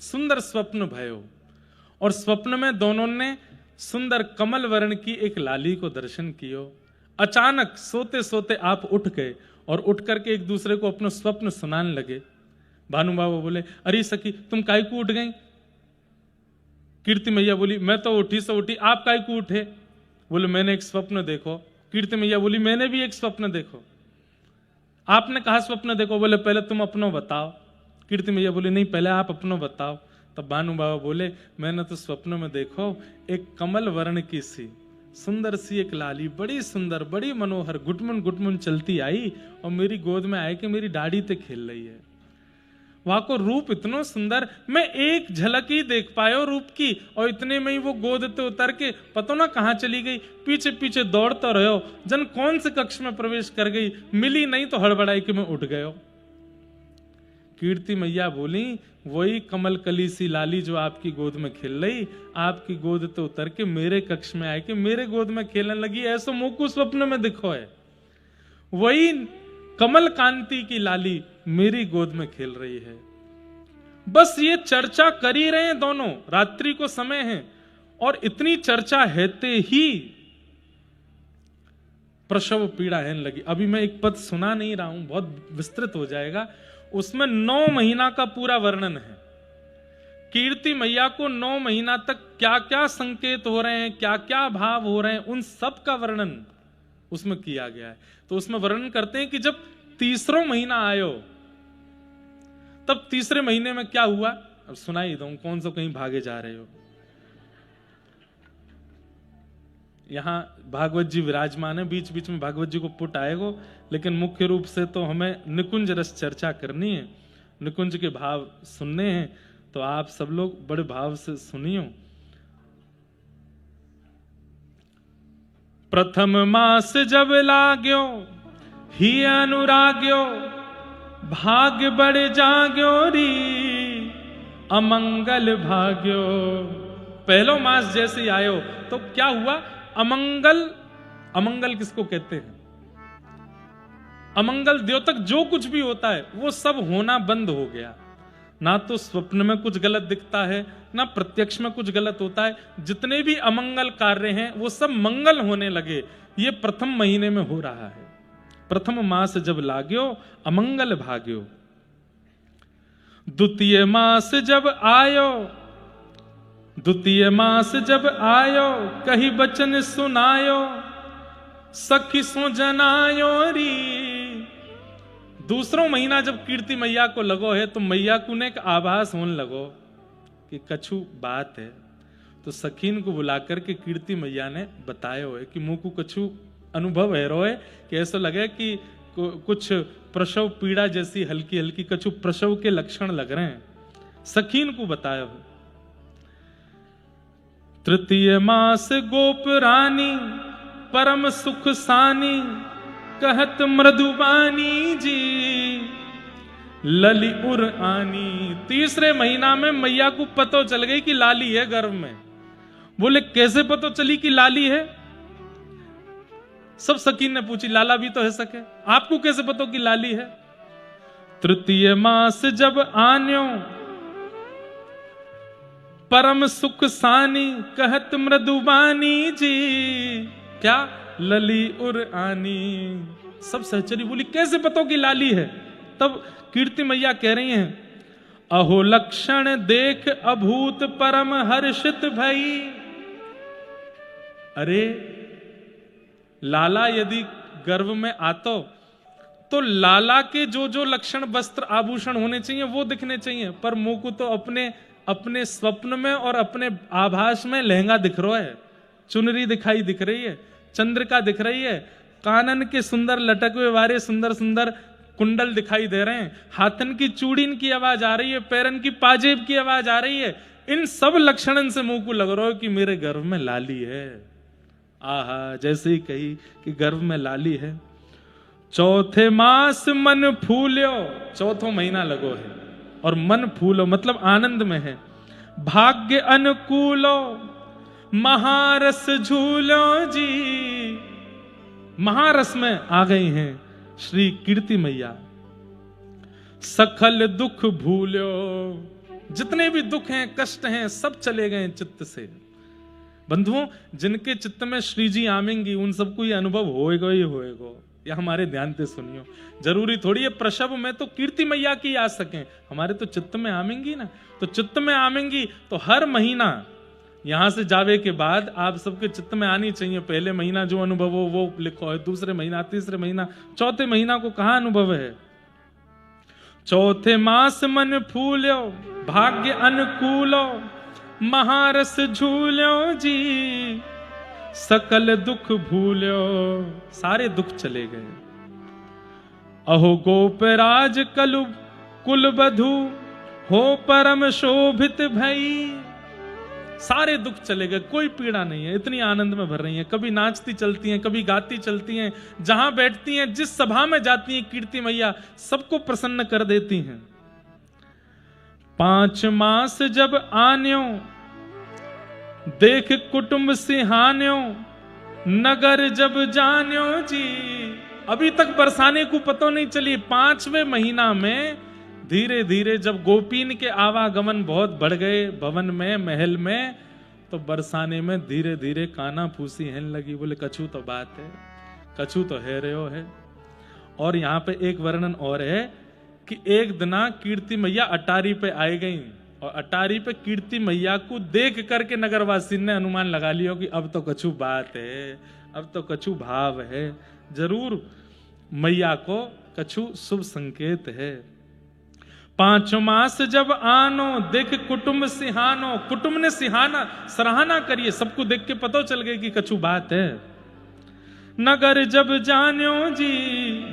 सुंदर स्वप्न भयो। और स्वप्न में दोनों ने सुंदर कमल वर्ण की एक लाली को दर्शन कियो। अचानक सोते सोते आप उठ गए और उठ करके एक दूसरे को अपना स्वप्न सुनाने लगे। भानु बाबा बोले, अरे सखी तुम काहे को उठ गई? कीर्ति मैया बोली, मैं तो उठी सो उठी, आप काहे को उठे? बोले, मैंने एक स्वप्न देखो। कीर्ति मैया बोली, मैंने भी एक स्वप्न देखो। आपने कहा स्वप्न देखो? बोले, पहले तुम अपनो बताओ। कीर्ति मैया बोली, नहीं पहले आप अपनो बताओ। तब भानु बाबा बोले, मैंने तो स्वप्न में देखो एक कमल वर्ण की सी सुंदर सी एक लाली, बड़ी सुंदर बड़ी मनोहर गुटमुन गुटमुन चलती आई और मेरी गोद में आए कि मेरी दाढ़ी ते खेल रही है। वहां को रूप इतना सुंदर, मैं एक झलक ही देख पायो रूप की। और इतने में ही वो गोद ते उतर के पता ना कहां चली गई। पीछे पीछे दौड़ता रहो, जन कौन से कक्ष में प्रवेश कर गई, मिली नहीं तो हड़बड़ाई के मैं उठ गयो। कीर्ति मैया बोली, वही कमल कली सी लाली जो आपकी गोद में खेल रही, आपकी गोद तो उतर के मेरे कक्ष में आए कि मेरे गोद में खेलने लगी। ऐसा मोकू स्वप्न में दिखो है, वही कमल कांति की लाली मेरी गोद में खेल रही है। बस ये चर्चा कर ही रहे हैं दोनों, रात्रि को समय है। और इतनी चर्चा हेते ही प्रसव पीड़ा है लगी। अभी मैं एक पद सुना नहीं रहा हूं, बहुत विस्तृत हो जाएगा। उसमें 9 महीना का पूरा वर्णन है। कीर्ति मैया को 9 महीना तक क्या क्या संकेत हो रहे हैं, क्या क्या भाव हो रहे हैं, उन सब का वर्णन उसमें किया गया है। तो उसमें वर्णन करते हैं कि जब 3रा महीना आयो तब 3रे महीने में क्या हुआ। अब सुनाई दूं, कौन सा कहीं भागे जा रहे हो। यहां भागवत जी विराजमान है, बीच बीच में भागवत जी को पुट आएगो, लेकिन मुख्य रूप से तो हमें निकुंज रस चर्चा करनी है, निकुंज के भाव सुनने हैं। तो आप सब लोग बड़े भाव से सुनियो। प्रथम मास जब लाग्यो ही अनुराग्यो, भाग्य बड़े जाग्यो री अमंगल भाग्यो। पहलो मास जैसे ही आयो तो क्या हुआ, अमंगल। अमंगल किसको कहते हैं? अमंगल द्योतक जो कुछ भी होता है वो सब होना बंद हो गया। ना तो स्वप्न में कुछ गलत दिखता है, ना प्रत्यक्ष में कुछ गलत होता है। जितने भी अमंगल कार्य हैं वो सब मंगल होने लगे। ये प्रथम महीने में हो रहा है। प्रथम मास जब लाग्यो अमंगल भाग्यो। द्वितीय मास जब आयो द्वितीय मास जब आयो कही बचन सुनायो सखी सो जनायो री। दूसरों महीना जब कीर्ति मैया को लगो है तो मैया को ने एक आभास होने लगो कि कछु बात है। तो सखीन को बुलाकर के कीर्ति मैया ने बताया है कि मुंह को कछु अनुभव है रोए कि ऐसा लगे कि कुछ प्रसव पीड़ा जैसी हल्की हल्की कछु प्रसव के लक्षण लग रहे हैं। सखीन को बताया हो। तृतीय मास गोप रानी परम सुख सानी कहत मृदुबानी जी लली उर आनी। तीसरे महीना में मैया को पतो चल गई कि लाली है गर्भ में। बोले कैसे पतो चली कि लाली है? सब सकीन ने पूछी, लाला भी तो है सके, आपको कैसे पतो कि लाली है? तृतीय मास जब आन्यो परम सुख सानी कहत मृदुबानी जी क्या लली उर आनी। सब सहचरी बोली कैसे पतो कि लाली है? तब कीर्ति मैया कह रही हैं, अहो लक्षण देख अभूत परम हर्षित भई। अरे लाला यदि गर्भ में आतो तो लाला के जो जो लक्षण वस्त्र आभूषण होने चाहिए वो दिखने चाहिए, पर मुंह को तो अपने स्वप्न में और अपने आभास में लहंगा दिख रहा है, चुनरी दिखाई दिख रही है, चंद्रिका दिख रही है, कानन के सुंदर लटके वाले सुंदर सुंदर कुंडल दिखाई दे रहे हैं, हाथन की चूड़ीन की आवाज आ रही है, पैरन की पाजेब की आवाज आ रही है। इन सब लक्षणन से मुंह को लग रहा है कि मेरे गर्भ में लाली है। आहा, जैसे ही कही कि गर्भ में लाली है। चौथे मास मन फूल्यो, चौथो महीना लगो है और मन फूलो मतलब आनंद में है। भाग्य अनुकूलो महारस झूलो जी, महारस में आ गई हैं श्री कीर्ति मैया। सकल दुख भूलो, जितने भी दुख हैं कष्ट हैं सब चले गए चित्त से। बंधुओं, जिनके चित्त में श्री जी आमेंगी उन सबको ये अनुभव होएगा ही होएगा। या हमारे ध्यान से सुनियो, जरूरी थोड़ी है प्रसव में तो कीर्ति मैया की आ सके, हमारे तो चित्त में आमेंगी ना। तो चित्त में आमेंगी तो हर महीना यहां से जावे के बाद आप सबके चित्त में आनी चाहिए। पहले महीना जो अनुभव हो वो लिखो है, दूसरे महीना, तीसरे महीना, चौथे महीना को कहां अनुभव है। चौथे मास मन फूल्यो भाग्य अनुकूलो महारस झूल्यो जी सकल दुख भूल्यो, सारे दुख चले गए। अहो गोपराज कलु कुल बधु हो परम शोभित भई, सारे दुख चले गए, कोई पीड़ा नहीं है, इतनी आनंद में भर रही हैं। कभी नाचती चलती हैं, कभी गाती चलती हैं, जहां बैठती हैं, जिस सभा में जाती हैं कीर्ति मैया सबको प्रसन्न कर देती हैं। 5 मास जब आन्यो देख कुटुंब सिहान्यो नगर जब जान्यो जी, अभी तक बरसाने को पतो नहीं चली। 5वें महीना में धीरे धीरे जब गोपीन के आवागमन बहुत बढ़ गए भवन में, महल में, तो बरसाने में धीरे धीरे काना फूसी हेन लगी। बोले कछु तो बात है, कछु तो है रहो है। और यहाँ पे एक वर्णन और है कि एक दिना कीर्ति मैया अटारी पे आई गई और अटारी पे कीर्ति मैया को देख करके नगरवासी ने अनुमान लगा लिया कि अब तो कछु बात है, अब तो कछु भाव है, जरूर मैया को कछु शुभ संकेत है। 5 मास जब आनो देख कुटुंब सिहानो, कुटुंब ने सिहाना सराहना करिए, सबको देख के पता चल गई कि कछु बात है। नगर जब जान्यो जी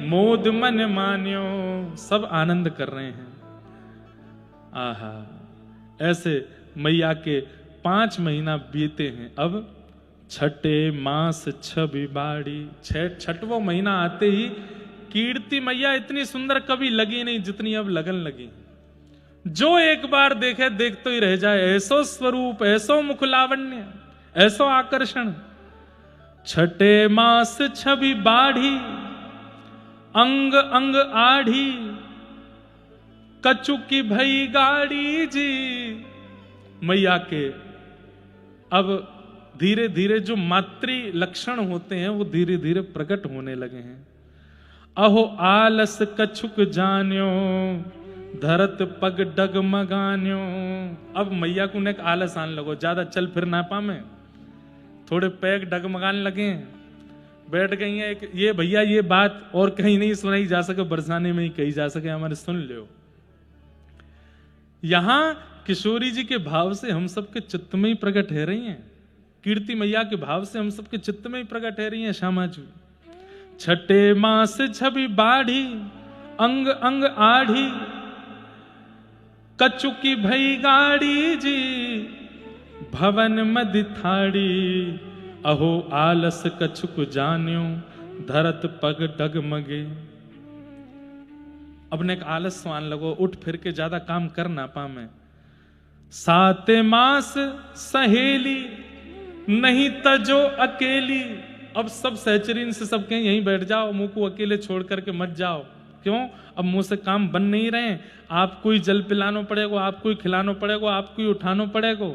मोद मन मान्यो, सब आनंद कर रहे हैं। आहा, ऐसे मैया के 5 महीना बीते हैं। अब छठे मास छबी बाड़ी, 6वां महीना आते ही कीर्ति मैया इतनी सुंदर कभी लगी नहीं जितनी अब लगन लगी। जो एक बार देखे देखते ही रह जाए, ऐसो स्वरूप, ऐसो मुख लावण्य, ऐसो आकर्षण। छठे मास छवि बाढ़ी अंग अंग आढ़ी कछु की भई गाड़ी जी। मैया के अब धीरे धीरे जो मातृ लक्षण होते हैं वो धीरे धीरे प्रकट होने लगे हैं। अहो आलस कछुक जान्यो धरत पग डगमगान्यो। अब मैया को ने आलस आने लगो, ज्यादा चल फिर ना पामे, थोड़े पैग डगमगाने लगे, बैठ गई हैं। ये भैया ये बात और कहीं नहीं सुनाई जा सके, बरसाने में ही कही जा सके, हमारे सुन लो। यहां किशोरी जी के भाव से हम सबके चित्त में ही प्रकट है रही हैं, कीर्ति मैया के भाव से हम सबके चित्त में ही प्रकट है रही हैं। श्यामा जी छठे मास छवि बाढ़ी, अंग अंग आढ़ी, कचुकी भई गाड़ी जी, भवन मदि थाड़ी, अहो आलस कछुक जान्यो, धरत पग डगमगे। अब ने एक आलस स्वान लगो, उठ फिर के ज्यादा काम कर ना पामे। साते मास सहेली, नहीं तजो अकेली। अब सब सहचरीन से सब कहें यहीं बैठ जाओ, मुंह को अकेले छोड़ करके मत जाओ। क्यों? अब मुंह से काम बन नहीं रहे, आपको ही जल पिलानो पड़ेगा, आपको ही खिलानो पड़ेगा, आपको ही उठानो पड़ेगा।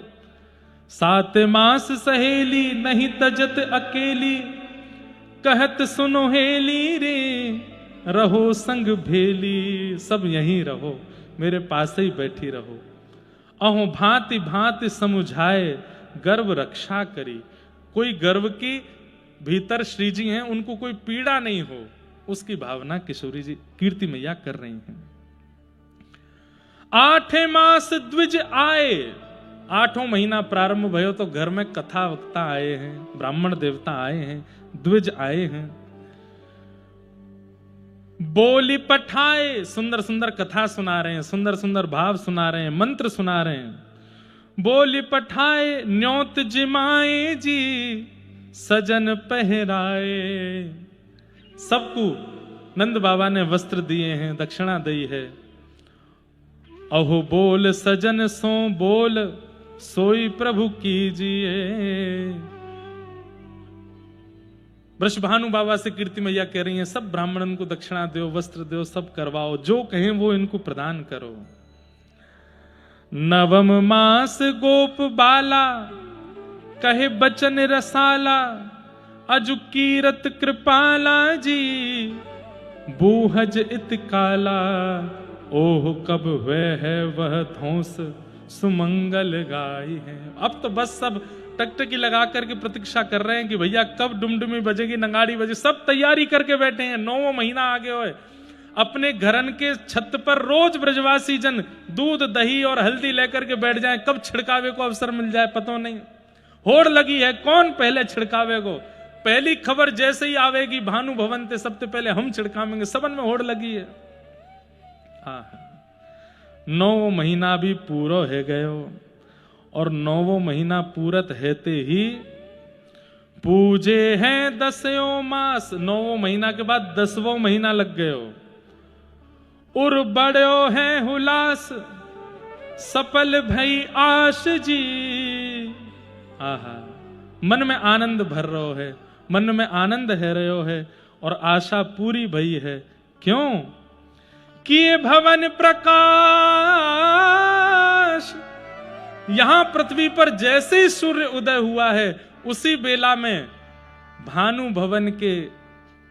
सात मास सहेली, नहीं तजत अकेली, कहत सुनो हेली रे, रहो संग भेली। सब यहीं रहो, मेरे पास ही बैठी रहो। अहो भांति भांति समुझाए, गर्व रक्षा करी। कोई गर्व की भीतर श्री जी हैं, उनको कोई पीड़ा नहीं हो, उसकी भावना किशोरी जी कीर्ति मैया कर रही हैं। आठे मास द्विज आए, आठों महीना प्रारंभ भयो तो घर में कथा वक्ता आए हैं, ब्राह्मण देवता आए हैं, द्विज आए हैं। बोली पठाए, सुंदर सुंदर कथा सुना रहे हैं, सुंदर सुंदर भाव सुना रहे हैं, मंत्र सुना रहे हैं। बोली पठाए, न्योत जिमाए जी, सजन पहराए। सबको नंद बाबा ने वस्त्र दिए हैं, दक्षिणा दी है। अहो बोल सजन सो बोल, सोई प्रभु कीजिए। वृषभानु बाबा से कीर्ति मैया कह रही हैं, सब ब्राह्मणन को दक्षिणा दो, वस्त्र दो, सब करवाओ, जो कहें वो इनको प्रदान करो। नवम मास गोप बाला, कहे बचन रसाला, अजु कीरत कृपाला जी, बूहज इत काला, ओह कब वह है वह धौंस, सुमंगल गाई है। अब तो बस सब टकटकी लगा करके प्रतीक्षा कर रहे हैं कि भैया कब डुमडुमी बजेगी, नगाड़ी बजे, सब तैयारी करके बैठे हैं। 9वां महीना आगे होए, अपने घरन के छत पर रोज ब्रजवासी जन दूध दही और हल्दी लेकर के बैठ जाएं, कब छिड़कावे को अवसर मिल जाए पता नहीं। होड़ लगी है, कौन पहले छिड़कावे को। पहली खबर जैसे ही आवेगी भानु भवन ते, सबसे पहले हम छिड़कावेंगे, सबन में होड़ लगी है। हाँ, 9वां महीना भी पूरा है गयो, और 9वां महीना पूरत हेते ही पूजे हैं 10यों मास। 9वां महीना के बाद 10वां महीना लग गयो। उर बड़ो है हुलास, सफल भई आश जी। आहा, मन में आनंद भर रहो है, मन में आनंद है रहो है, और आशा पूरी भई है। क्यों? किए भवन प्रकाश। यहां पृथ्वी पर जैसे ही सूर्य उदय हुआ है, उसी बेला में भानु भवन के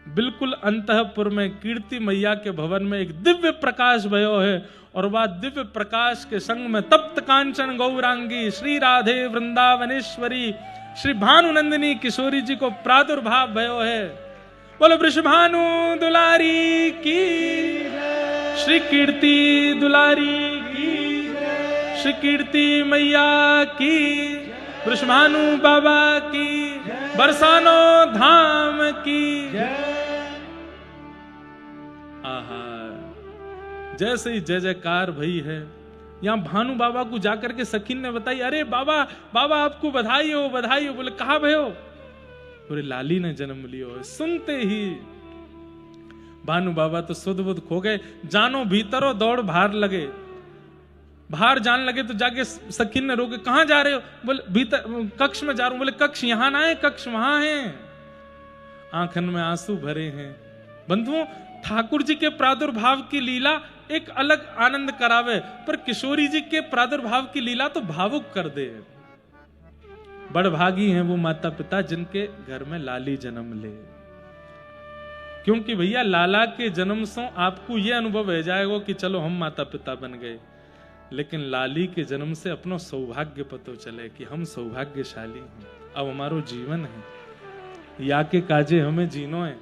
बिल्कुल अंतःपुर में कीर्ति मैया के भवन में एक दिव्य प्रकाश भयो है। और वह दिव्य प्रकाश के संग में तप्त कांचन गौरांगी श्री राधे वृंदावनेश्वरी श्री भानुनंदिनी किशोरी जी को प्रादुर्भाव भयो है। बोलो वृषभानु दुलारी की, श्री कीर्ति दुलारी की, श्री कीर्ति मैया की, वृषभानु बाबा की, बरसानो धाम की। आहा, जैसे ही जय जयकार भई है। यहां भानु बाबा को जाकर के सखीन ने बताई, अरे बाबा बाबा आपको बधाई हो, बधाई हो। बोले कहा भयो? बोले लाली ने जन्म लियो है। सुनते ही भानु बाबा तो सुध बुध खो गए, जानो भीतरो दौड़ बाहर लगे। बाहर जाने लगे तो जाके सखीन ने रोके, कहां जा रहे हो? बोले भीतर कक्ष में जा रहा हूं। बोले कक्ष यहां ना है, कक्ष वहां है। आंखन में आंसू भरे हैं। बंधुओं, ठाकुर जी के प्रादुर्भाव की लीला एक अलग आनंद करावे, पर किशोरी जी के प्रादुर्भाव की लीला तो भावुक कर दे। बड़भागी हैं वो माता पिता जिनके घर में लाली जन्म ले। क्योंकि भैया लाला के जन्म से आपको यह अनुभव हो जाएगा कि चलो हम माता पिता बन गए, लेकिन लाली के जन्म से अपनो सौभाग्य पतो चले कि हम सौभाग्यशाली हैं, अब हमारो जीवन है, या के काजे हमें जीनो है।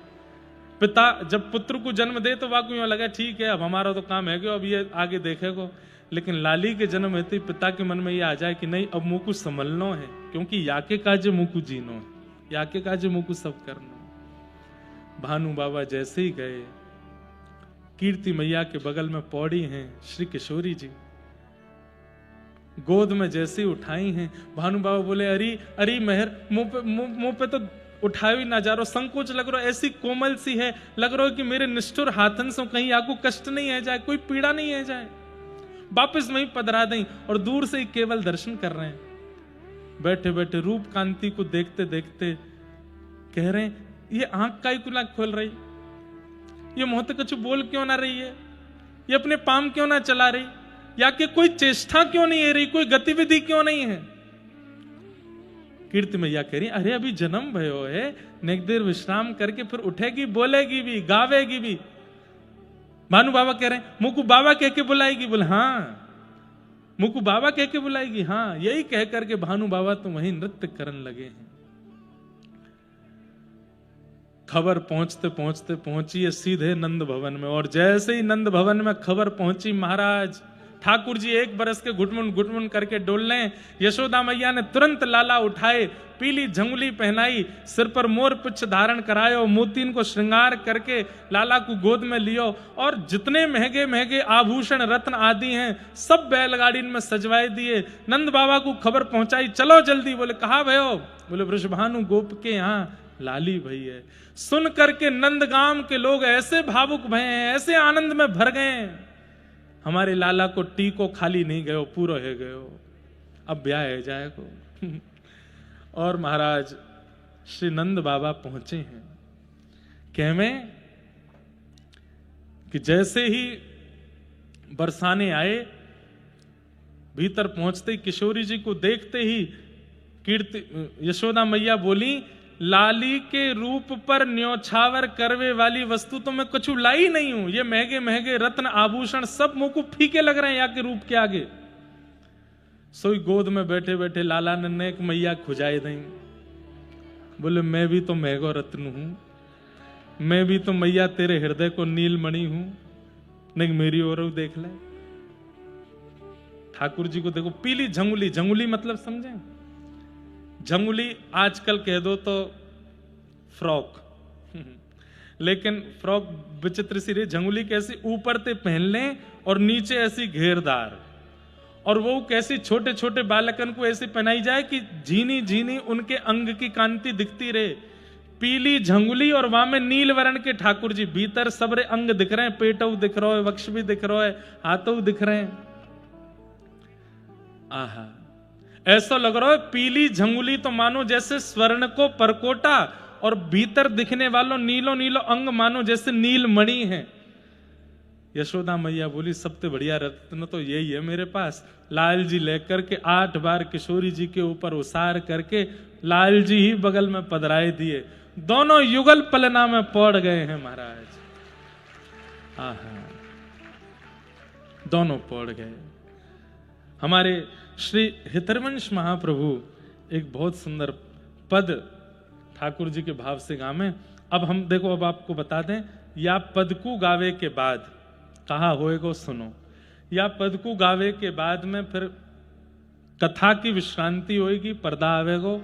पिता जब पुत्र को जन्म दे तो वाकई यूं लगा ठीक है अब हमारा तो काम है कि अब ये आगे देखेगो, लेकिन लाली के जन्म होते ही पिता के मन में ये आ जाए कि नहीं अब मुंह को संभलनो है, क्योंकि या के काजे मुंह को जीनो है, या के काजे मुंह को सब करना। भानु बाबा जैसे ही गए, कीर्ति मैया के बगल में पौड़ी हैं श्री किशोरी जी, गोद में जैसे ही उठाई हैं, भानु बाबा बोले अरे अरे मेहर, मुंह पे तो उठाए ही ना जा रहा, संकोच लग रहा, ऐसी कोमल सी है, लग रहा है कि मेरे निष्ठुर हाथन से कहीं आपको कष्ट नहीं है जाए, कोई पीड़ा नहीं है जाए, वापिस वहीं पधरा दें। और दूर से ही केवल दर्शन कर रहे हैं, बैठे बैठे रूप कांति को देखते देखते कह रहे हैं ये आंख का ही क्यों ना खोल रही, ये मुंह तो कुछ बोल क्यों ना रही है, ये अपने पाम क्यों ना चला रही, या कि कोई चेष्टा क्यों नहीं है रही, कोई गतिविधि क्यों नहीं है। कीर्ति मैया कह रही अरे अभी जन्म भयो है, नेक देर विश्राम करके फिर उठेगी, बोलेगी भी, गावेगी भी। भानु बाबा कह रहे हैं मुकु बाबा कह के बुलाएगी, बोले हाँ मुकु बाबा कह के बुलाएगी, हाँ। यही कह करके भानु बाबा तो वहीं नृत्य करने लगे हैं। खबर पहुंचते पहुंचते पहुंची है सीधे नंद भवन में, और जैसे ही नंद भवन में खबर पहुंची, महाराज ठाकुर जी एक बरस के घुटमुन घुटमुन करके डोलने, यशोदा मैया ने तुरंत लाला उठाए, पीली झंगुली पहनाई, सिर पर मोर पुच्छ धारण करायो, मोतीन को श्रृंगार करके लाला को गोद में लियो, और जितने महंगे महंगे आभूषण रत्न आदि हैं सब बैलगाड़ी में सजवाए दिए। नंद बाबा को खबर पहुंचाई, चलो जल्दी। बोले कहा भयो? बोले वृषभानु गोप के यहाँ लाली भई है। सुन करके नंदगाम के लोग ऐसे भावुक भय हैं, ऐसे आनंद में भर गए, हमारे लाला को टीको खाली नहीं गयो, पूरा है गयो, अब ब्याह है जाएगो। और महाराज श्री नंद बाबा पहुंचे हैं कहवे कि जैसे ही बरसाने आए, भीतर पहुंचते ही किशोरी जी को देखते ही कीर्ति यशोदा मैया बोली लाली के रूप पर न्योछावर करवे वाली वस्तु तो मैं कुछ लाई नहीं हूं, ये महंगे महंगे रत्न आभूषण सब मुंह को फीके लग रहे हैं या के रूप के आगे। सोई गोद में बैठे बैठे लाला ने एक मैया खुजाई दी, बोले मैं भी तो महंगो रत्न हूं, मैं भी तो मैया तेरे हृदय को नीलमणि हूं, नहीं मेरी ओर देख ले। ठाकुर जी को देखो, पीली झंगुली, झंगुली मतलब समझे, झंगुली आजकल कह दो तो फ्रॉक, लेकिन फ्रॉक विचित्र सी रही, झंगुली कैसी ऊपर ते पहन लें और नीचे ऐसी घेरदार, और वो कैसी छोटे छोटे बालकन को ऐसी पहनाई जाए कि झीनी झीनी उनके अंग की कांति दिखती रहे। पीली झंगुली और वहां में नील वर्ण के ठाकुर जी, भीतर सबरे अंग दिख रहे हैं, पेटव दिख रहा है, वक्ष भी दिख रहा है, हाथों दिख रहे हैं। आहा, ऐसा लग रहा है पीली झंगुली तो मानो जैसे स्वर्ण को परकोटा, और भीतर दिखने वालों नीलो नीलो अंग मानो जैसे नीलमणि है। यशोदा मैया बोली सबसे बढ़िया रत्न तो यही है मेरे पास। लाल जी लेकर के 8 बार किशोरी जी के ऊपर उसार करके लाल जी ही बगल में पधराए दिए, दोनों युगल पलना में पड़ गए हैं महाराज। आहा, दोनों पड़ गए। हमारे श्री हितरवंश महाप्रभु एक बहुत सुंदर पद ठाकुर जी के भाव से गावे। अब हम देखो, अब आपको बता दें, या पद को गावे के बाद कहा होएगो सुनो, या पद को गावे के बाद में फिर कथा की विश्रांति होएगी, पर्दा आवेगो,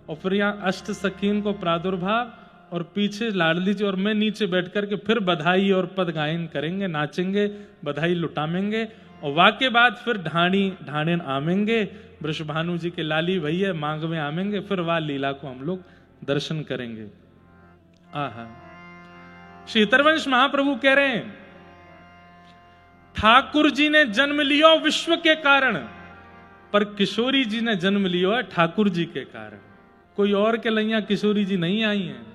और फिर यहाँ अष्ट सखीन को प्रादुर्भाव, और पीछे लाडली जी और मैं नीचे बैठ करके फिर बधाई और पद गायन करेंगे, नाचेंगे, बधाई लुटामेंगे, और वाके बाद फिर ढाणेन आमेंगे, वृषभानु जी के लाली भैया मांग में आमेंगे, फिर वह लीला को हम लोग दर्शन करेंगे। आहा, श्री हितरवंश महाप्रभु कह रहे हैं ठाकुर जी ने जन्म लियो विश्व के कारण, पर किशोरी जी ने जन्म लियो है ठाकुर जी के कारण। कोई और के लैया किशोरी जी नहीं आई हैं।